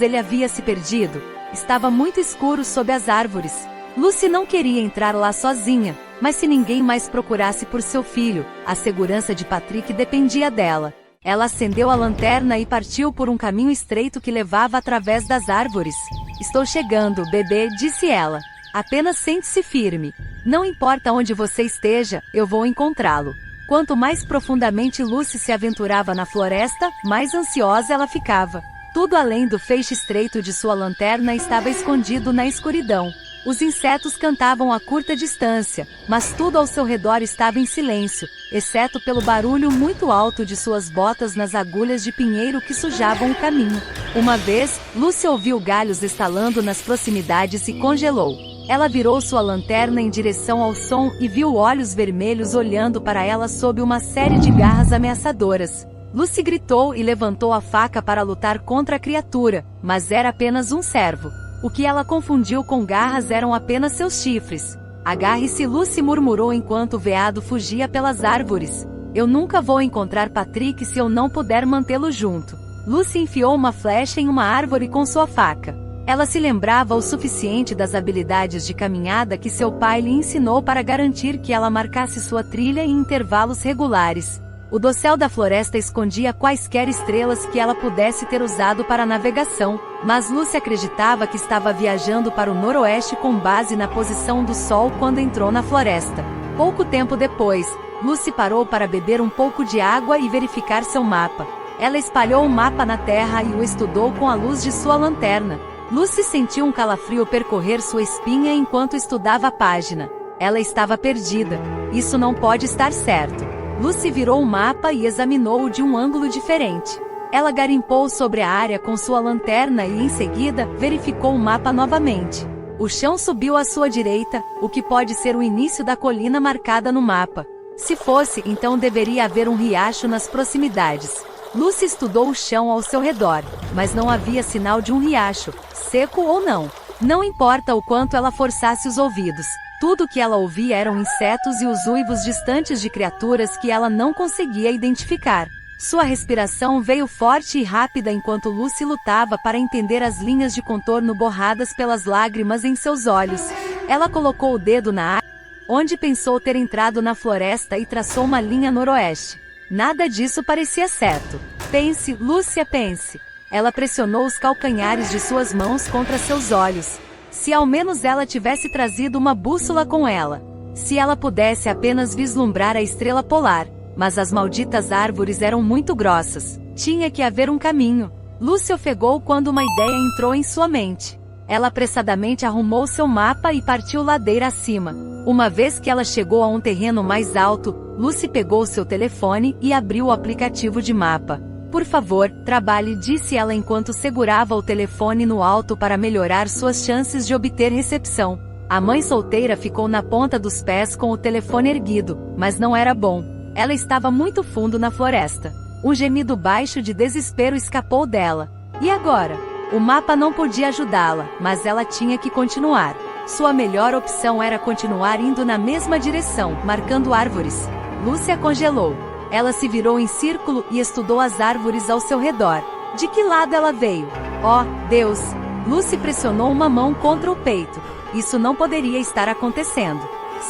ele havia se perdido? Estava muito escuro sob as árvores. Lucy não queria entrar lá sozinha, mas se ninguém mais procurasse por seu filho, a segurança de Patrick dependia dela. Ela acendeu a lanterna e partiu por um caminho estreito que levava através das árvores. Estou chegando, bebê, disse ela. Apenas sente-se firme. Não importa onde você esteja, eu vou encontrá-lo. Quanto mais profundamente Lucy se aventurava na floresta, mais ansiosa ela ficava. Tudo além do feixe estreito de sua lanterna estava escondido na escuridão. Os insetos cantavam a curta distância, mas tudo ao seu redor estava em silêncio, exceto pelo barulho muito alto de suas botas nas agulhas de pinheiro que sujavam o caminho. Uma vez, Lucy ouviu galhos estalando nas proximidades e congelou. Ela virou sua lanterna em direção ao som e viu olhos vermelhos olhando para ela sob uma série de garras ameaçadoras. Lucy gritou e levantou a faca para lutar contra a criatura, mas era apenas um cervo. O que ela confundiu com garras eram apenas seus chifres. Agarre-se, Lucy murmurou enquanto o veado fugia pelas árvores. Eu nunca vou encontrar Patrick se eu não puder mantê-lo junto. Lucy enfiou uma flecha em uma árvore com sua faca. Ela se lembrava o suficiente das habilidades de caminhada que seu pai lhe ensinou para garantir que ela marcasse sua trilha em intervalos regulares. O dossel da floresta escondia quaisquer estrelas que ela pudesse ter usado para a navegação, mas Lucy acreditava que estava viajando para o noroeste com base na posição do sol quando entrou na floresta. Pouco tempo depois, Lucy parou para beber um pouco de água e verificar seu mapa. Ela espalhou o mapa na terra e o estudou com a luz de sua lanterna. Lucy sentiu um calafrio percorrer sua espinha enquanto estudava a página. Ela estava perdida. Isso não pode estar certo. Lucy virou o mapa e examinou-o de um ângulo diferente. Ela garimpou sobre a área com sua lanterna e, em seguida, verificou o mapa novamente. O chão subiu à sua direita, o que pode ser o início da colina marcada no mapa. Se fosse, então deveria haver um riacho nas proximidades. Lucy estudou o chão ao seu redor, mas não havia sinal de um riacho, seco ou não. Não importa o quanto ela forçasse os ouvidos. Tudo o que ela ouvia eram insetos e os uivos distantes de criaturas que ela não conseguia identificar. Sua respiração veio forte e rápida enquanto Lucy lutava para entender as linhas de contorno borradas pelas lágrimas em seus olhos. Ela colocou o dedo na área, onde pensou ter entrado na floresta e traçou uma linha noroeste. Nada disso parecia certo. Pense, Lúcia, pense. Ela pressionou os calcanhares de suas mãos contra seus olhos. Se ao menos ela tivesse trazido uma bússola com ela. Se ela pudesse apenas vislumbrar a estrela polar, mas as malditas árvores eram muito grossas. Tinha que haver um caminho. Lucy ofegou quando uma ideia entrou em sua mente. Ela apressadamente arrumou seu mapa e partiu ladeira acima. Uma vez que ela chegou a um terreno mais alto, Lucy pegou seu telefone e abriu o aplicativo de mapa. Por favor, trabalhe, disse ela enquanto segurava o telefone no alto para melhorar suas chances de obter recepção. A mãe solteira ficou na ponta dos pés com o telefone erguido, mas não era bom. Ela estava muito fundo na floresta. Um gemido baixo de desespero escapou dela. E agora? O mapa não podia ajudá-la, mas ela tinha que continuar. Sua melhor opção era continuar indo na mesma direção, marcando árvores. Lúcia congelou. Ela se virou em círculo e estudou as árvores ao seu redor. De que lado ela veio? Oh, Deus! Lucy pressionou uma mão contra o peito. Isso não poderia estar acontecendo.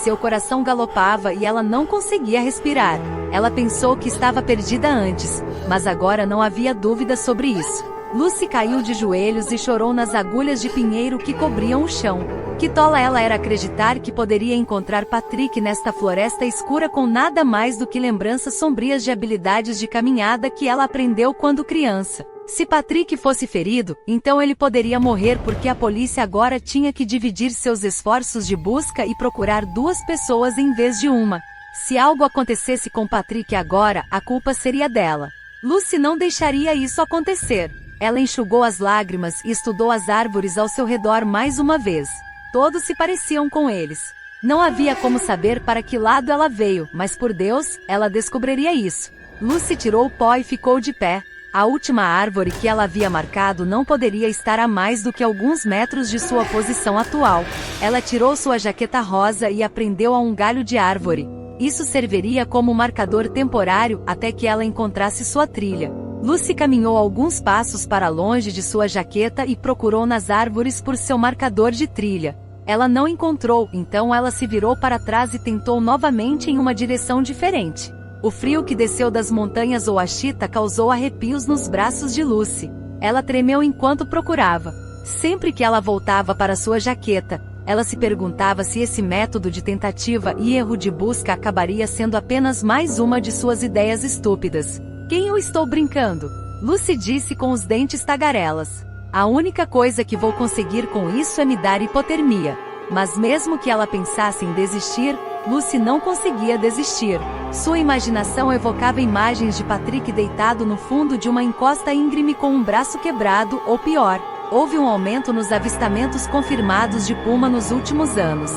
Seu coração galopava e ela não conseguia respirar. Ela pensou que estava perdida antes, mas agora não havia dúvida sobre isso. Lucy caiu de joelhos e chorou nas agulhas de pinheiro que cobriam o chão. Que tola ela era acreditar que poderia encontrar Patrick nesta floresta escura com nada mais do que lembranças sombrias de habilidades de caminhada que ela aprendeu quando criança. Se Patrick fosse ferido, então ele poderia morrer porque a polícia agora tinha que dividir seus esforços de busca e procurar duas pessoas em vez de uma. Se algo acontecesse com Patrick agora, a culpa seria dela. Lucy não deixaria isso acontecer. Ela enxugou as lágrimas e estudou as árvores ao seu redor mais uma vez. Todos se pareciam com eles. Não havia como saber para que lado ela veio, mas por Deus, ela descobriria isso. Lucy tirou o pó e ficou de pé. A última árvore que ela havia marcado não poderia estar a mais do que alguns metros de sua posição atual. Ela tirou sua jaqueta rosa e a prendeu a um galho de árvore. Isso serviria como marcador temporário até que ela encontrasse sua trilha. Lucy caminhou alguns passos para longe de sua jaqueta e procurou nas árvores por seu marcador de trilha. Ela não encontrou, então ela se virou para trás e tentou novamente em uma direção diferente. O frio que desceu das montanhas Ouachita causou arrepios nos braços de Lucy. Ela tremeu enquanto procurava. Sempre que ela voltava para sua jaqueta, ela se perguntava se esse método de tentativa e erro de busca acabaria sendo apenas mais uma de suas ideias estúpidas. Quem eu estou brincando? Lucy disse com os dentes tagarelas. A única coisa que vou conseguir com isso é me dar hipotermia. Mas mesmo que ela pensasse em desistir, Lucy não conseguia desistir. Sua imaginação evocava imagens de Patrick deitado no fundo de uma encosta íngreme com um braço quebrado, ou pior, houve um aumento nos avistamentos confirmados de puma nos últimos anos.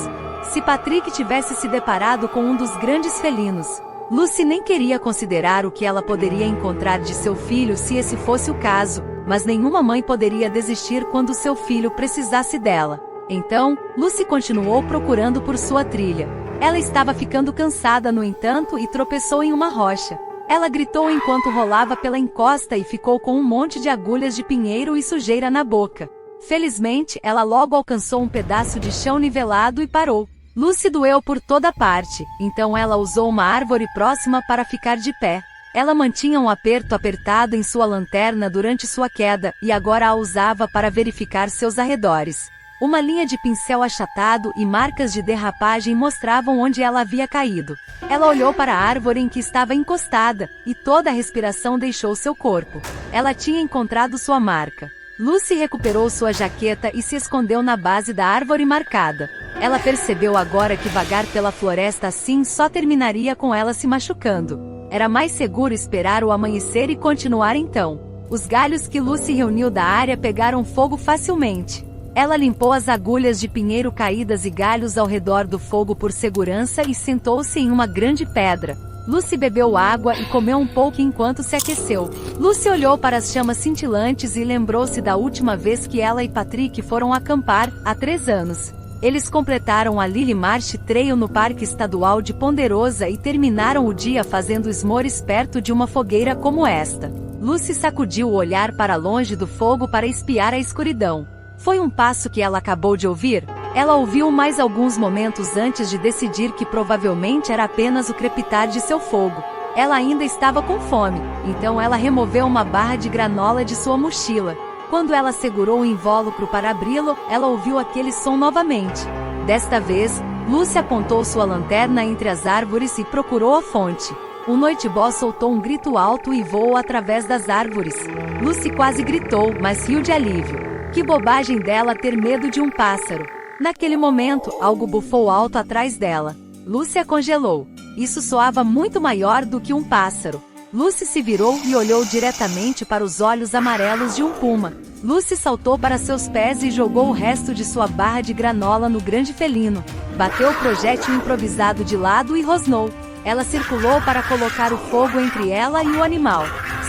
Se Patrick tivesse se deparado com um dos grandes felinos, Lucy nem queria considerar o que ela poderia encontrar de seu filho se esse fosse o caso, mas nenhuma mãe poderia desistir quando seu filho precisasse dela. Então, Lucy continuou procurando por sua trilha. Ela estava ficando cansada, no entanto, e tropeçou em uma rocha. Ela gritou enquanto rolava pela encosta e ficou com um monte de agulhas de pinheiro e sujeira na boca. Felizmente, ela logo alcançou um pedaço de chão nivelado e parou. Lucy doeu por toda parte, então ela usou uma árvore próxima para ficar de pé. Ela mantinha um aperto apertado em sua lanterna durante sua queda, e agora a usava para verificar seus arredores. Uma linha de pincel achatado e marcas de derrapagem mostravam onde ela havia caído. Ela olhou para a árvore em que estava encostada, e toda a respiração deixou seu corpo. Ela tinha encontrado sua marca. Lucy recuperou sua jaqueta e se escondeu na base da árvore marcada. Ela percebeu agora que vagar pela floresta assim só terminaria com ela se machucando. Era mais seguro esperar o amanhecer e continuar então. Os galhos que Lucy reuniu da área pegaram fogo facilmente. Ela limpou as agulhas de pinheiro caídas e galhos ao redor do fogo por segurança e sentou-se em uma grande pedra. Lucy bebeu água e comeu um pouco enquanto se aqueceu. Lucy olhou para as chamas cintilantes e lembrou-se da última vez que ela e Patrick foram acampar, há 3 anos. Eles completaram a Lily Marsh Trail no Parque Estadual de Ponderosa e terminaram o dia fazendo esmores perto de uma fogueira como esta. Lucy sacudiu o olhar para longe do fogo para espiar a escuridão. Foi um passo que ela acabou de ouvir? Ela ouviu mais alguns momentos antes de decidir que provavelmente era apenas o crepitar de seu fogo. Ela ainda estava com fome, então ela removeu uma barra de granola de sua mochila. Quando ela segurou o invólucro para abri-lo, ela ouviu aquele som novamente. Desta vez, Lucy apontou sua lanterna entre as árvores e procurou a fonte. O noitebó soltou um grito alto e voou através das árvores. Lucy quase gritou, mas riu de alívio. Que bobagem dela ter medo de um pássaro. Naquele momento, algo bufou alto atrás dela. Lucy a congelou. Isso soava muito maior do que um pássaro. Lucy se virou e olhou diretamente para os olhos amarelos de um puma. Lucy saltou para seus pés e jogou o resto de sua barra de granola no grande felino. Bateu o projétil improvisado de lado e rosnou. Ela circulou para colocar o fogo entre ela e o animal.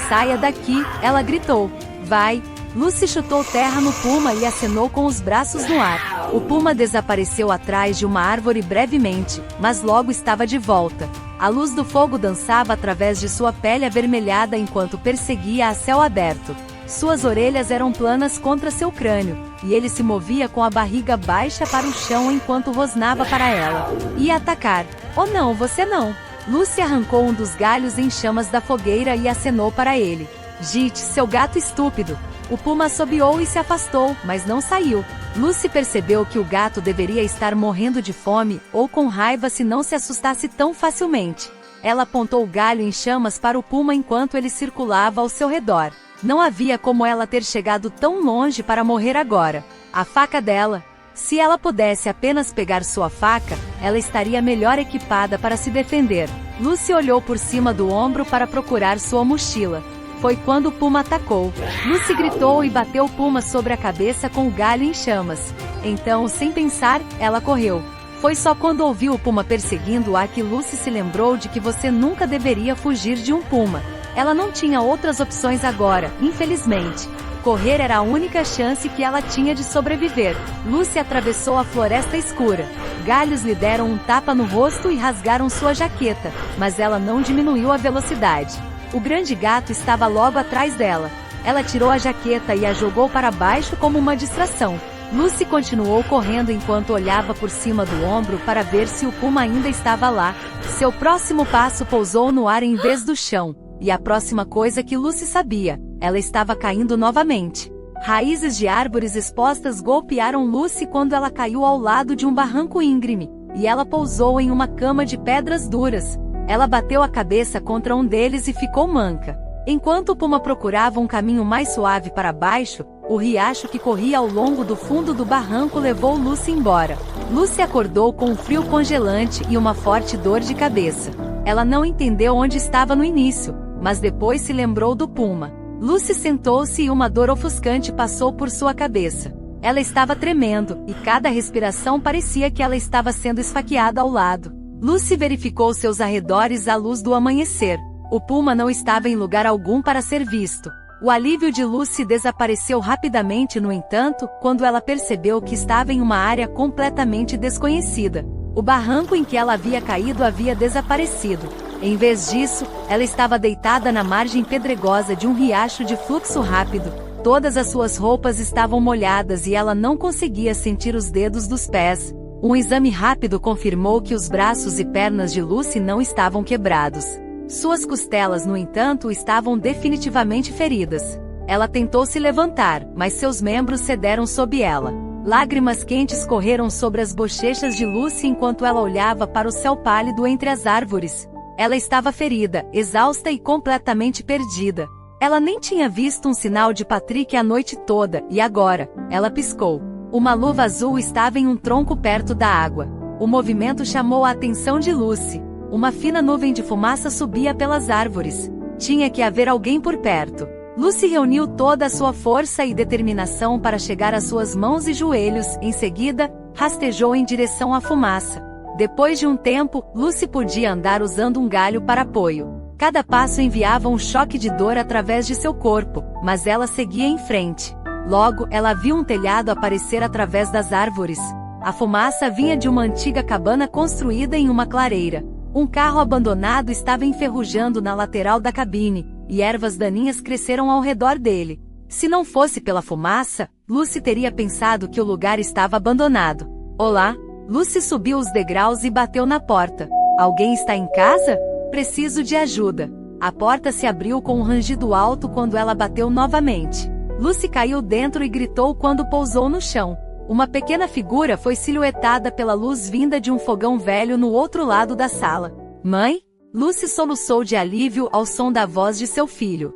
Saia daqui, ela gritou. Vai. Lucy chutou terra no puma e acenou com os braços no ar. O puma desapareceu atrás de uma árvore brevemente, mas logo estava de volta. A luz do fogo dançava através de sua pele avermelhada enquanto perseguia a céu aberto. Suas orelhas eram planas contra seu crânio, e ele se movia com a barriga baixa para o chão enquanto rosnava para ela. Ia atacar. Oh não, você não! Lucy arrancou um dos galhos em chamas da fogueira e acenou para ele. Gite, seu gato estúpido! O puma assobiou e se afastou, mas não saiu. Lucy percebeu que o gato deveria estar morrendo de fome, ou com raiva se não se assustasse tão facilmente. Ela apontou o galho em chamas para o puma enquanto ele circulava ao seu redor. Não havia como ela ter chegado tão longe para morrer agora. A faca dela. Se ela pudesse apenas pegar sua faca, ela estaria melhor equipada para se defender. Lucy olhou por cima do ombro para procurar sua mochila. Foi quando o puma atacou. Lucy gritou e bateu o puma sobre a cabeça com o galho em chamas. Então, sem pensar, ela correu. Foi só quando ouviu o puma perseguindo-a que Lucy se lembrou de que você nunca deveria fugir de um puma. Ela não tinha outras opções agora, infelizmente. Correr era a única chance que ela tinha de sobreviver. Lucy atravessou a floresta escura. Galhos lhe deram um tapa no rosto e rasgaram sua jaqueta, mas ela não diminuiu a velocidade. O grande gato estava logo atrás dela. Ela tirou a jaqueta e a jogou para baixo como uma distração. Lucy continuou correndo enquanto olhava por cima do ombro para ver se o puma ainda estava lá. Seu próximo passo pousou no ar em vez do chão. E a próxima coisa que Lucy sabia, ela estava caindo novamente. Raízes de árvores expostas golpearam Lucy quando ela caiu ao lado de um barranco íngreme, e ela pousou em uma cama de pedras duras. Ela bateu a cabeça contra um deles e ficou manca. Enquanto o puma procurava um caminho mais suave para baixo, o riacho que corria ao longo do fundo do barranco levou Lucy embora. Lucy acordou com um frio congelante e uma forte dor de cabeça. Ela não entendeu onde estava no início, mas depois se lembrou do puma. Lucy sentou-se e uma dor ofuscante passou por sua cabeça. Ela estava tremendo, e cada respiração parecia que ela estava sendo esfaqueada ao lado. Lucy verificou seus arredores à luz do amanhecer. O puma não estava em lugar algum para ser visto. O alívio de Lucy desapareceu rapidamente, no entanto, quando ela percebeu que estava em uma área completamente desconhecida. O barranco em que ela havia caído havia desaparecido. Em vez disso, ela estava deitada na margem pedregosa de um riacho de fluxo rápido. Todas as suas roupas estavam molhadas e ela não conseguia sentir os dedos dos pés. Um exame rápido confirmou que os braços e pernas de Lucy não estavam quebrados. Suas costelas, no entanto, estavam definitivamente feridas. Ela tentou se levantar, mas seus membros cederam sob ela. Lágrimas quentes correram sobre as bochechas de Lucy enquanto ela olhava para o céu pálido entre as árvores. Ela estava ferida, exausta e completamente perdida. Ela nem tinha visto um sinal de Patrick a noite toda, e agora, ela piscou. Uma luva azul estava em um tronco perto da água. O movimento chamou a atenção de Lucy. Uma fina nuvem de fumaça subia pelas árvores. Tinha que haver alguém por perto. Lucy reuniu toda a sua força e determinação para chegar às suas mãos e joelhos. Em seguida, rastejou em direção à fumaça. Depois de um tempo, Lucy podia andar usando um galho para apoio. Cada passo enviava um choque de dor através de seu corpo, mas ela seguia em frente. Logo, ela viu um telhado aparecer através das árvores. A fumaça vinha de uma antiga cabana construída em uma clareira. Um carro abandonado estava enferrujando na lateral da cabine, e ervas daninhas cresceram ao redor dele. Se não fosse pela fumaça, Lucy teria pensado que o lugar estava abandonado. Olá? Lucy subiu os degraus e bateu na porta. Alguém está em casa? Preciso de ajuda. A porta se abriu com um rangido alto quando ela bateu novamente. Lucy caiu dentro e gritou quando pousou no chão. Uma pequena figura foi silhuetada pela luz vinda de um fogão velho no outro lado da sala. Mãe? Lucy soluçou de alívio ao som da voz de seu filho.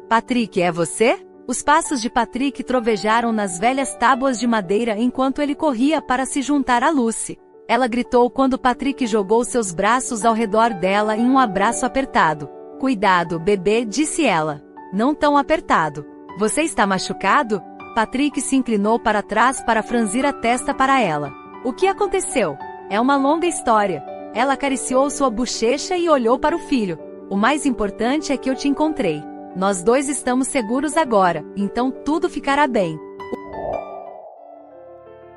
Patrick, é você? Os passos de Patrick trovejaram nas velhas tábuas de madeira enquanto ele corria para se juntar a Lucy. Ela gritou quando Patrick jogou seus braços ao redor dela em um abraço apertado. Cuidado, bebê, disse ela. Não tão apertado. Você está machucado? Patrick se inclinou para trás para franzir a testa para ela. O que aconteceu? É uma longa história. Ela acariciou sua bochecha e olhou para o filho. O mais importante é que eu te encontrei. Nós dois estamos seguros agora, então tudo ficará bem.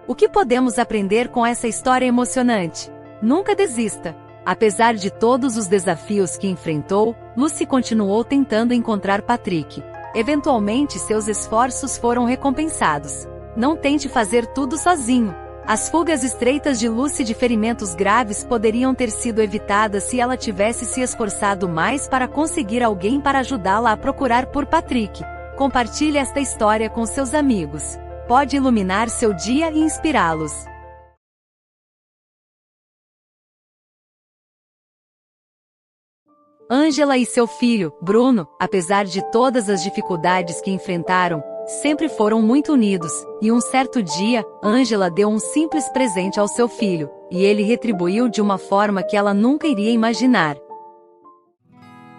O que podemos aprender com essa história emocionante? Nunca desista. Apesar de todos os desafios que enfrentou, Lucy continuou tentando encontrar Patrick. Eventualmente seus esforços foram recompensados. Não tente fazer tudo sozinho. As fugas estreitas de Lucy de ferimentos graves poderiam ter sido evitadas se ela tivesse se esforçado mais para conseguir alguém para ajudá-la a procurar por Patrick. Compartilhe esta história com seus amigos. Pode iluminar seu dia e inspirá-los. Angela e seu filho, Bruno, apesar de todas as dificuldades que enfrentaram, sempre foram muito unidos, e um certo dia, Angela deu um simples presente ao seu filho, e ele retribuiu de uma forma que ela nunca iria imaginar.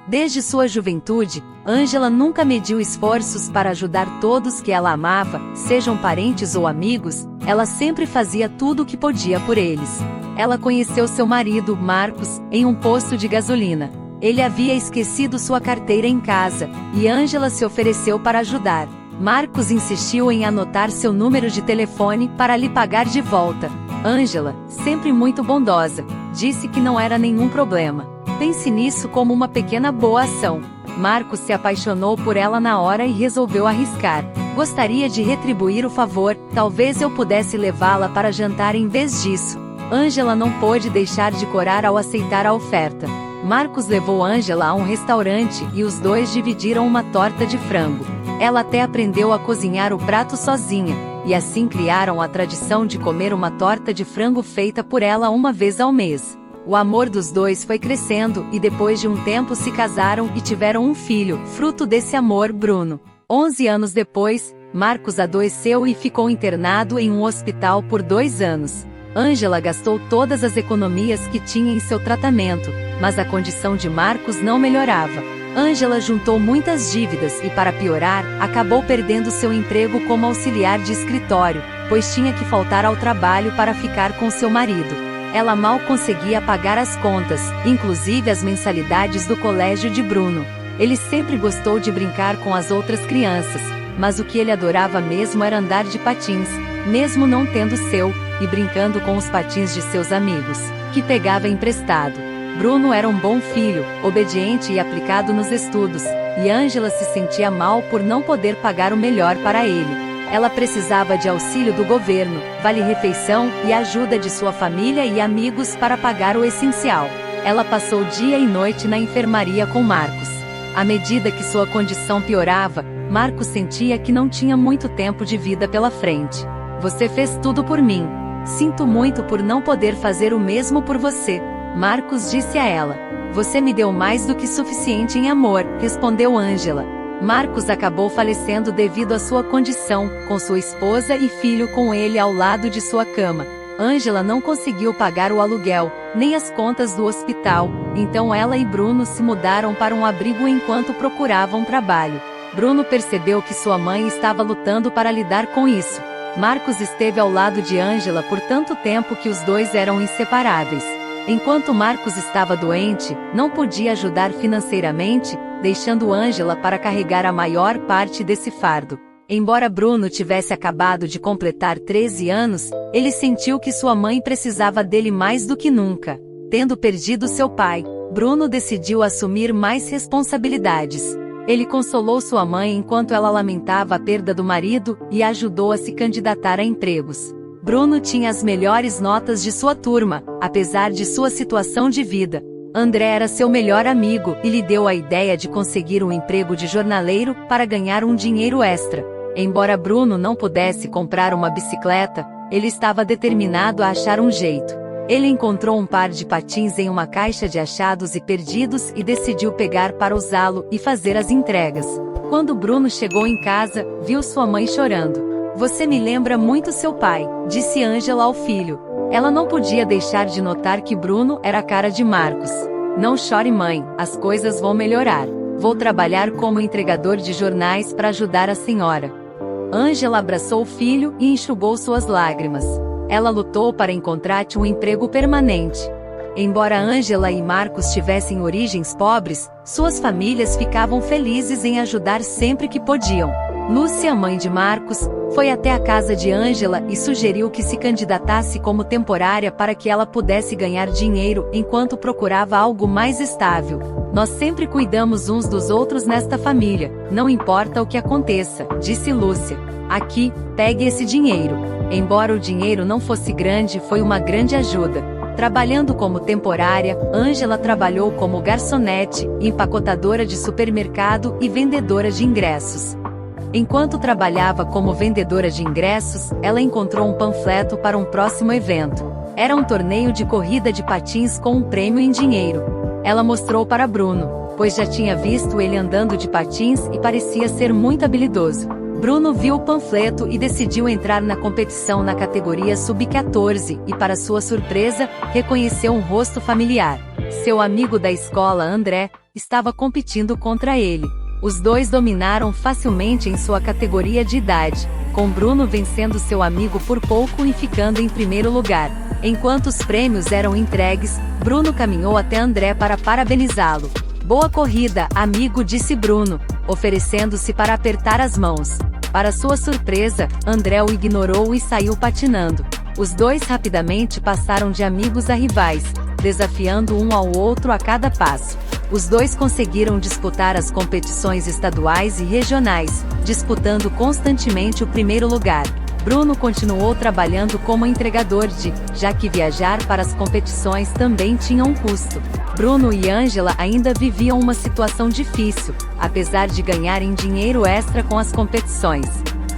Desde sua juventude, Angela nunca mediu esforços para ajudar todos que ela amava, sejam parentes ou amigos, ela sempre fazia tudo o que podia por eles. Ela conheceu seu marido, Marcos, em um posto de gasolina. Ele havia esquecido sua carteira em casa, e Angela se ofereceu para ajudar. Marcos insistiu em anotar seu número de telefone para lhe pagar de volta. Angela, sempre muito bondosa, disse que não era nenhum problema. Pense nisso como uma pequena boa ação. Marcos se apaixonou por ela na hora e resolveu arriscar. Gostaria de retribuir o favor, talvez eu pudesse levá-la para jantar em vez disso. Angela não pôde deixar de corar ao aceitar a oferta. Marcos levou Angela a um restaurante e os dois dividiram uma torta de frango. Ela até aprendeu a cozinhar o prato sozinha, e assim criaram a tradição de comer uma torta de frango feita por ela uma vez ao mês. O amor dos dois foi crescendo e depois de um tempo se casaram e tiveram um filho, fruto desse amor, Bruno. 11 anos depois, Marcos adoeceu e ficou internado em um hospital por 2 anos. Angela gastou todas as economias que tinha em seu tratamento, mas a condição de Marcos não melhorava. Angela juntou muitas dívidas e, para piorar, acabou perdendo seu emprego como auxiliar de escritório, pois tinha que faltar ao trabalho para ficar com seu marido. Ela mal conseguia pagar as contas, inclusive as mensalidades do colégio de Bruno. Ele sempre gostou de brincar com as outras crianças, mas o que ele adorava mesmo era andar de patins, mesmo não tendo seu, e brincando com os patins de seus amigos, que pegava emprestado. Bruno era um bom filho, obediente e aplicado nos estudos, e Angela se sentia mal por não poder pagar o melhor para ele. Ela precisava de auxílio do governo, vale-refeição e ajuda de sua família e amigos para pagar o essencial. Ela passou dia e noite na enfermaria com Marcos. À medida que sua condição piorava, Marcos sentia que não tinha muito tempo de vida pela frente. Você fez tudo por mim. Sinto muito por não poder fazer o mesmo por você, Marcos disse a ela. Você me deu mais do que suficiente em amor, respondeu Angela. Marcos acabou falecendo devido à sua condição, com sua esposa e filho com ele ao lado de sua cama. Angela não conseguiu pagar o aluguel, nem as contas do hospital, então ela e Bruno se mudaram para um abrigo enquanto procuravam trabalho. Bruno percebeu que sua mãe estava lutando para lidar com isso. Marcos esteve ao lado de Angela por tanto tempo que os dois eram inseparáveis. Enquanto Marcos estava doente, não podia ajudar financeiramente, deixando Angela para carregar a maior parte desse fardo. Embora Bruno tivesse acabado de completar 13 anos, ele sentiu que sua mãe precisava dele mais do que nunca. Tendo perdido seu pai, Bruno decidiu assumir mais responsabilidades. Ele consolou sua mãe enquanto ela lamentava a perda do marido e a ajudou a se candidatar a empregos. Bruno tinha as melhores notas de sua turma, apesar de sua situação de vida. André era seu melhor amigo e lhe deu a ideia de conseguir um emprego de jornaleiro para ganhar um dinheiro extra. Embora Bruno não pudesse comprar uma bicicleta, Ele estava determinado a achar um jeito. Ele encontrou um par de patins em uma caixa de achados e perdidos e decidiu pegar para usá-lo e fazer as entregas. Quando Bruno chegou em casa, viu sua mãe chorando. "Você me lembra muito seu pai", disse Ângela ao filho. Ela não podia deixar de notar que Bruno era a cara de Marcos. "Não chore, mãe, as coisas vão melhorar. Vou trabalhar como entregador de jornais para ajudar a senhora." Ângela abraçou o filho e enxugou suas lágrimas. Ela lutou para encontrar um emprego permanente. Embora Ângela e Marcos tivessem origens pobres, suas famílias ficavam felizes em ajudar sempre que podiam. Lúcia, mãe de Marcos, foi até a casa de Ângela e sugeriu que se candidatasse como temporária para que ela pudesse ganhar dinheiro enquanto procurava algo mais estável. "Nós sempre cuidamos uns dos outros nesta família, não importa o que aconteça", disse Lúcia. "Aqui, pegue esse dinheiro." Embora o dinheiro não fosse grande, foi uma grande ajuda. Trabalhando como temporária, Ângela trabalhou como garçonete, empacotadora de supermercado e vendedora de ingressos. Enquanto trabalhava como vendedora de ingressos, ela encontrou um panfleto para um próximo evento. Era um torneio de corrida de patins com um prêmio em dinheiro. Ela mostrou para Bruno, pois já tinha visto ele andando de patins e parecia ser muito habilidoso. Bruno viu o panfleto e decidiu entrar na competição na categoria Sub-14 e, para sua surpresa, reconheceu um rosto familiar. Seu amigo da escola, André, estava competindo contra ele. Os dois dominaram facilmente em sua categoria de idade, com Bruno vencendo seu amigo por pouco e ficando em primeiro lugar. Enquanto os prêmios eram entregues, Bruno caminhou até André para parabenizá-lo. "Boa corrida, amigo", disse Bruno, oferecendo-se para apertar as mãos. Para sua surpresa, André o ignorou e saiu patinando. Os dois rapidamente passaram de amigos a rivais, desafiando um ao outro a cada passo. Os dois conseguiram disputar as competições estaduais e regionais, disputando constantemente o primeiro lugar. Bruno continuou trabalhando como entregador já que viajar para as competições também tinha um custo. Bruno e Ângela ainda viviam uma situação difícil, apesar de ganharem dinheiro extra com as competições.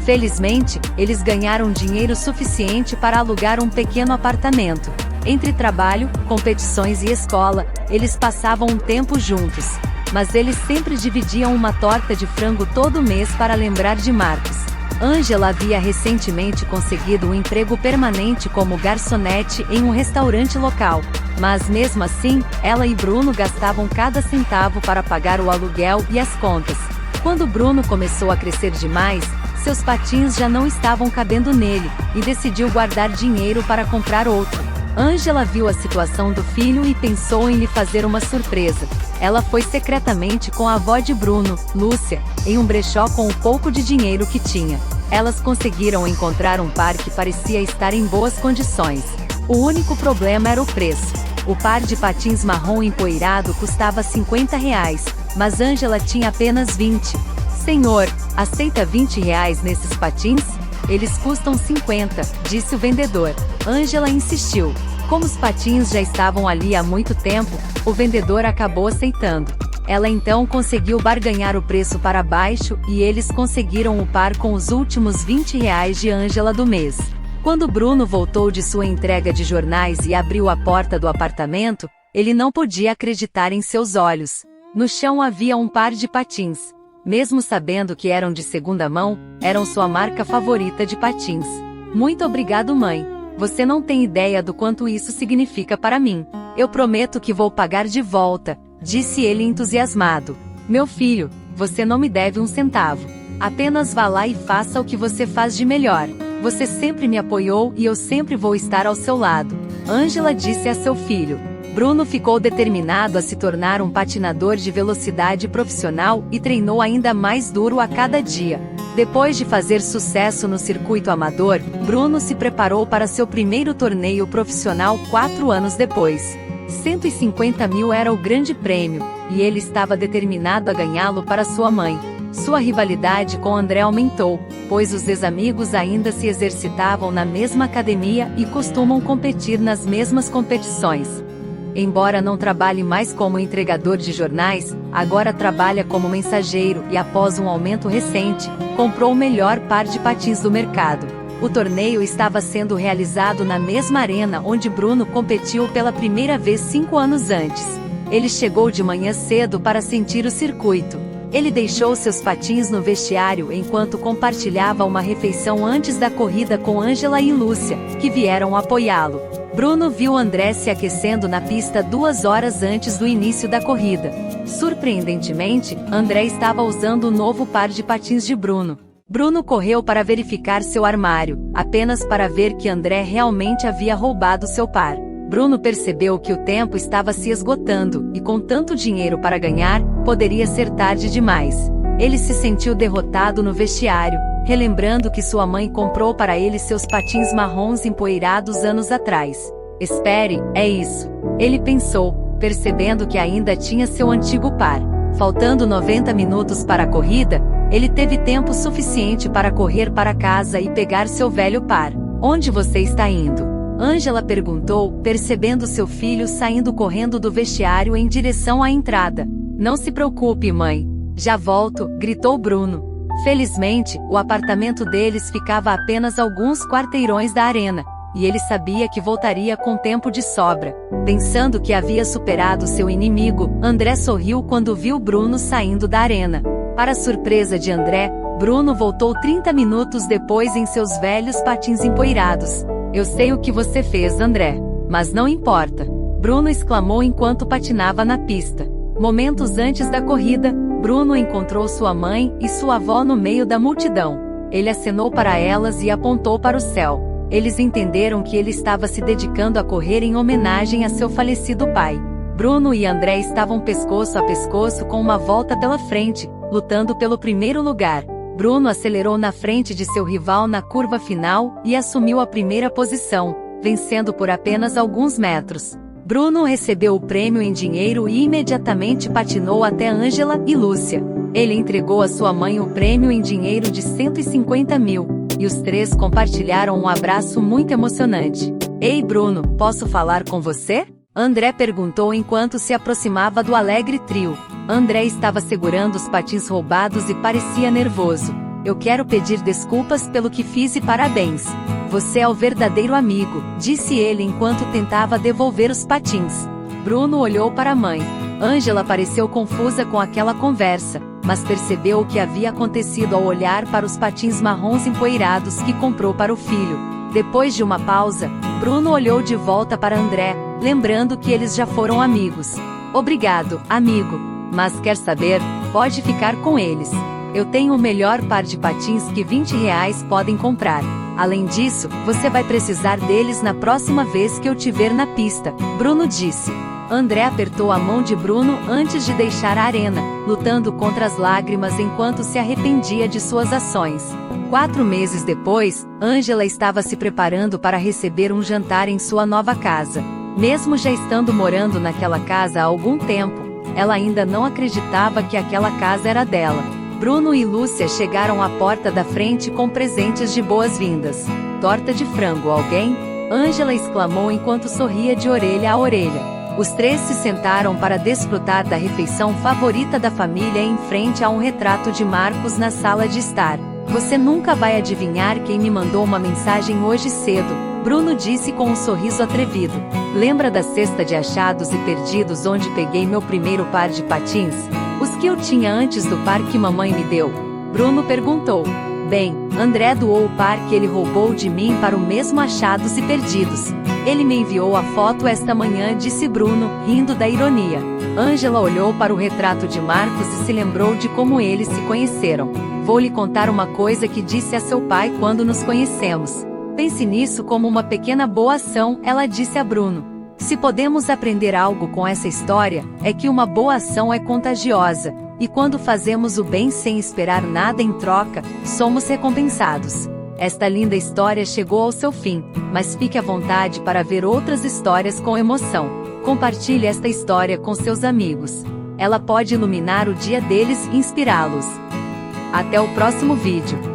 Felizmente, eles ganharam dinheiro suficiente para alugar um pequeno apartamento. Entre trabalho, competições e escola, eles passavam um tempo juntos. Mas eles sempre dividiam uma torta de frango todo mês para lembrar de Marcos. Ângela havia recentemente conseguido um emprego permanente como garçonete em um restaurante local. Mas mesmo assim, ela e Bruno gastavam cada centavo para pagar o aluguel e as contas. Quando Bruno começou a crescer demais, seus patins já não estavam cabendo nele, e decidiu guardar dinheiro para comprar outro. Ângela viu a situação do filho e pensou em lhe fazer uma surpresa. Ela foi secretamente com a avó de Bruno, Lúcia, em um brechó com o pouco de dinheiro que tinha. Elas conseguiram encontrar um par que parecia estar em boas condições. O único problema era o preço. O par de patins marrom empoeirado custava R$50, mas Ângela tinha apenas 20. "Senhor, aceita R$20 nesses patins? Eles custam 50, disse o vendedor. Ângela insistiu. Como os patins já estavam ali há muito tempo, o vendedor acabou aceitando. Ela então conseguiu barganhar o preço para baixo e eles conseguiram o par com os últimos R$20 de Ângela do mês. Quando Bruno voltou de sua entrega de jornais e abriu a porta do apartamento, ele não podia acreditar em seus olhos. No chão havia um par de patins. Mesmo sabendo que eram de segunda mão, eram sua marca favorita de patins. "Muito obrigado, mãe. Você não tem ideia do quanto isso significa para mim. Eu prometo que vou pagar de volta", disse ele entusiasmado. "Meu filho, você não me deve um centavo. Apenas vá lá e faça o que você faz de melhor. Você sempre me apoiou e eu sempre vou estar ao seu lado", Ângela disse a seu filho. Bruno ficou determinado a se tornar um patinador de velocidade profissional e treinou ainda mais duro a cada dia. Depois de fazer sucesso no circuito amador, Bruno se preparou para seu primeiro torneio profissional 4 anos depois. 150 mil era o grande prêmio, e ele estava determinado a ganhá-lo para sua mãe. Sua rivalidade com André aumentou, pois os ex-amigos ainda se exercitavam na mesma academia e costumam competir nas mesmas competições. Embora não trabalhe mais como entregador de jornais, agora trabalha como mensageiro e, após um aumento recente, comprou o melhor par de patins do mercado. O torneio estava sendo realizado na mesma arena onde Bruno competiu pela primeira vez 5 anos antes. Ele chegou de manhã cedo para sentir o circuito. Ele deixou seus patins no vestiário enquanto compartilhava uma refeição antes da corrida com Ângela e Lúcia, que vieram apoiá-lo. Bruno viu André se aquecendo na pista 2 horas antes do início da corrida. Surpreendentemente, André estava usando o novo par de patins de Bruno. Bruno correu para verificar seu armário, apenas para ver que André realmente havia roubado seu par. Bruno percebeu que o tempo estava se esgotando, e com tanto dinheiro para ganhar, poderia ser tarde demais. Ele se sentiu derrotado no vestiário, relembrando que sua mãe comprou para ele seus patins marrons empoeirados anos atrás. Espere, é isso. Ele pensou, percebendo que ainda tinha seu antigo par. Faltando 90 minutos para a corrida, ele teve tempo suficiente para correr para casa e pegar seu velho par. Onde você está indo? Ângela perguntou, percebendo seu filho saindo correndo do vestiário em direção à entrada. Não se preocupe, mãe. Já volto, gritou Bruno. Felizmente, o apartamento deles ficava a apenas alguns quarteirões da arena, e ele sabia que voltaria com tempo de sobra. Pensando que havia superado seu inimigo, André sorriu quando viu Bruno saindo da arena. Para surpresa de André, Bruno voltou 30 minutos depois em seus velhos patins empoeirados. Eu sei o que você fez, André. Mas não importa. Bruno exclamou enquanto patinava na pista. Momentos antes da corrida, Bruno encontrou sua mãe e sua avó no meio da multidão. Ele acenou para elas e apontou para o céu. Eles entenderam que ele estava se dedicando a correr em homenagem a seu falecido pai. Bruno e André estavam pescoço a pescoço com uma volta pela frente, lutando pelo primeiro lugar. Bruno acelerou na frente de seu rival na curva final e assumiu a primeira posição, vencendo por apenas alguns metros. Bruno recebeu o prêmio em dinheiro e imediatamente patinou até Ângela e Lúcia. Ele entregou a sua mãe o prêmio em dinheiro de 150 mil, e os três compartilharam um abraço muito emocionante. Ei Bruno, posso falar com você? André perguntou enquanto se aproximava do alegre trio. André estava segurando os patins roubados e parecia nervoso. Eu quero pedir desculpas pelo que fiz e parabéns. Você é o verdadeiro amigo, disse ele enquanto tentava devolver os patins. Bruno olhou para a mãe. Ângela pareceu confusa com aquela conversa, mas percebeu o que havia acontecido ao olhar para os patins marrons empoeirados que comprou para o filho. Depois de uma pausa, Bruno olhou de volta para André, lembrando que eles já foram amigos. Obrigado, amigo. Mas quer saber? Pode ficar com eles. Eu tenho o melhor par de patins que R$20 podem comprar. Além disso, você vai precisar deles na próxima vez que eu te ver na pista, Bruno disse. André apertou a mão de Bruno antes de deixar a arena, lutando contra as lágrimas enquanto se arrependia de suas ações. 4 meses depois, Ângela estava se preparando para receber um jantar em sua nova casa. Mesmo já estando morando naquela casa há algum tempo, ela ainda não acreditava que aquela casa era dela. Bruno e Lúcia chegaram à porta da frente com presentes de boas-vindas. Torta de frango, alguém? Ângela exclamou enquanto sorria de orelha a orelha. Os três se sentaram para desfrutar da refeição favorita da família em frente a um retrato de Marcos na sala de estar. Você nunca vai adivinhar quem me mandou uma mensagem hoje cedo, Bruno disse com um sorriso atrevido. Lembra da cesta de achados e perdidos onde peguei meu primeiro par de patins? Os que eu tinha antes do par que mamãe me deu? Bruno perguntou. Bem, André doou o par que ele roubou de mim para o mesmo achados e perdidos. Ele me enviou a foto esta manhã, disse Bruno, rindo da ironia. Ângela olhou para o retrato de Marcos e se lembrou de como eles se conheceram. Vou lhe contar uma coisa que disse a seu pai quando nos conhecemos. Pense nisso como uma pequena boa ação, ela disse a Bruno. Se podemos aprender algo com essa história, é que uma boa ação é contagiosa, e quando fazemos o bem sem esperar nada em troca, somos recompensados. Esta linda história chegou ao seu fim, mas fique à vontade para ver outras histórias com emoção. Compartilhe esta história com seus amigos. Ela pode iluminar o dia deles e inspirá-los. Até o próximo vídeo.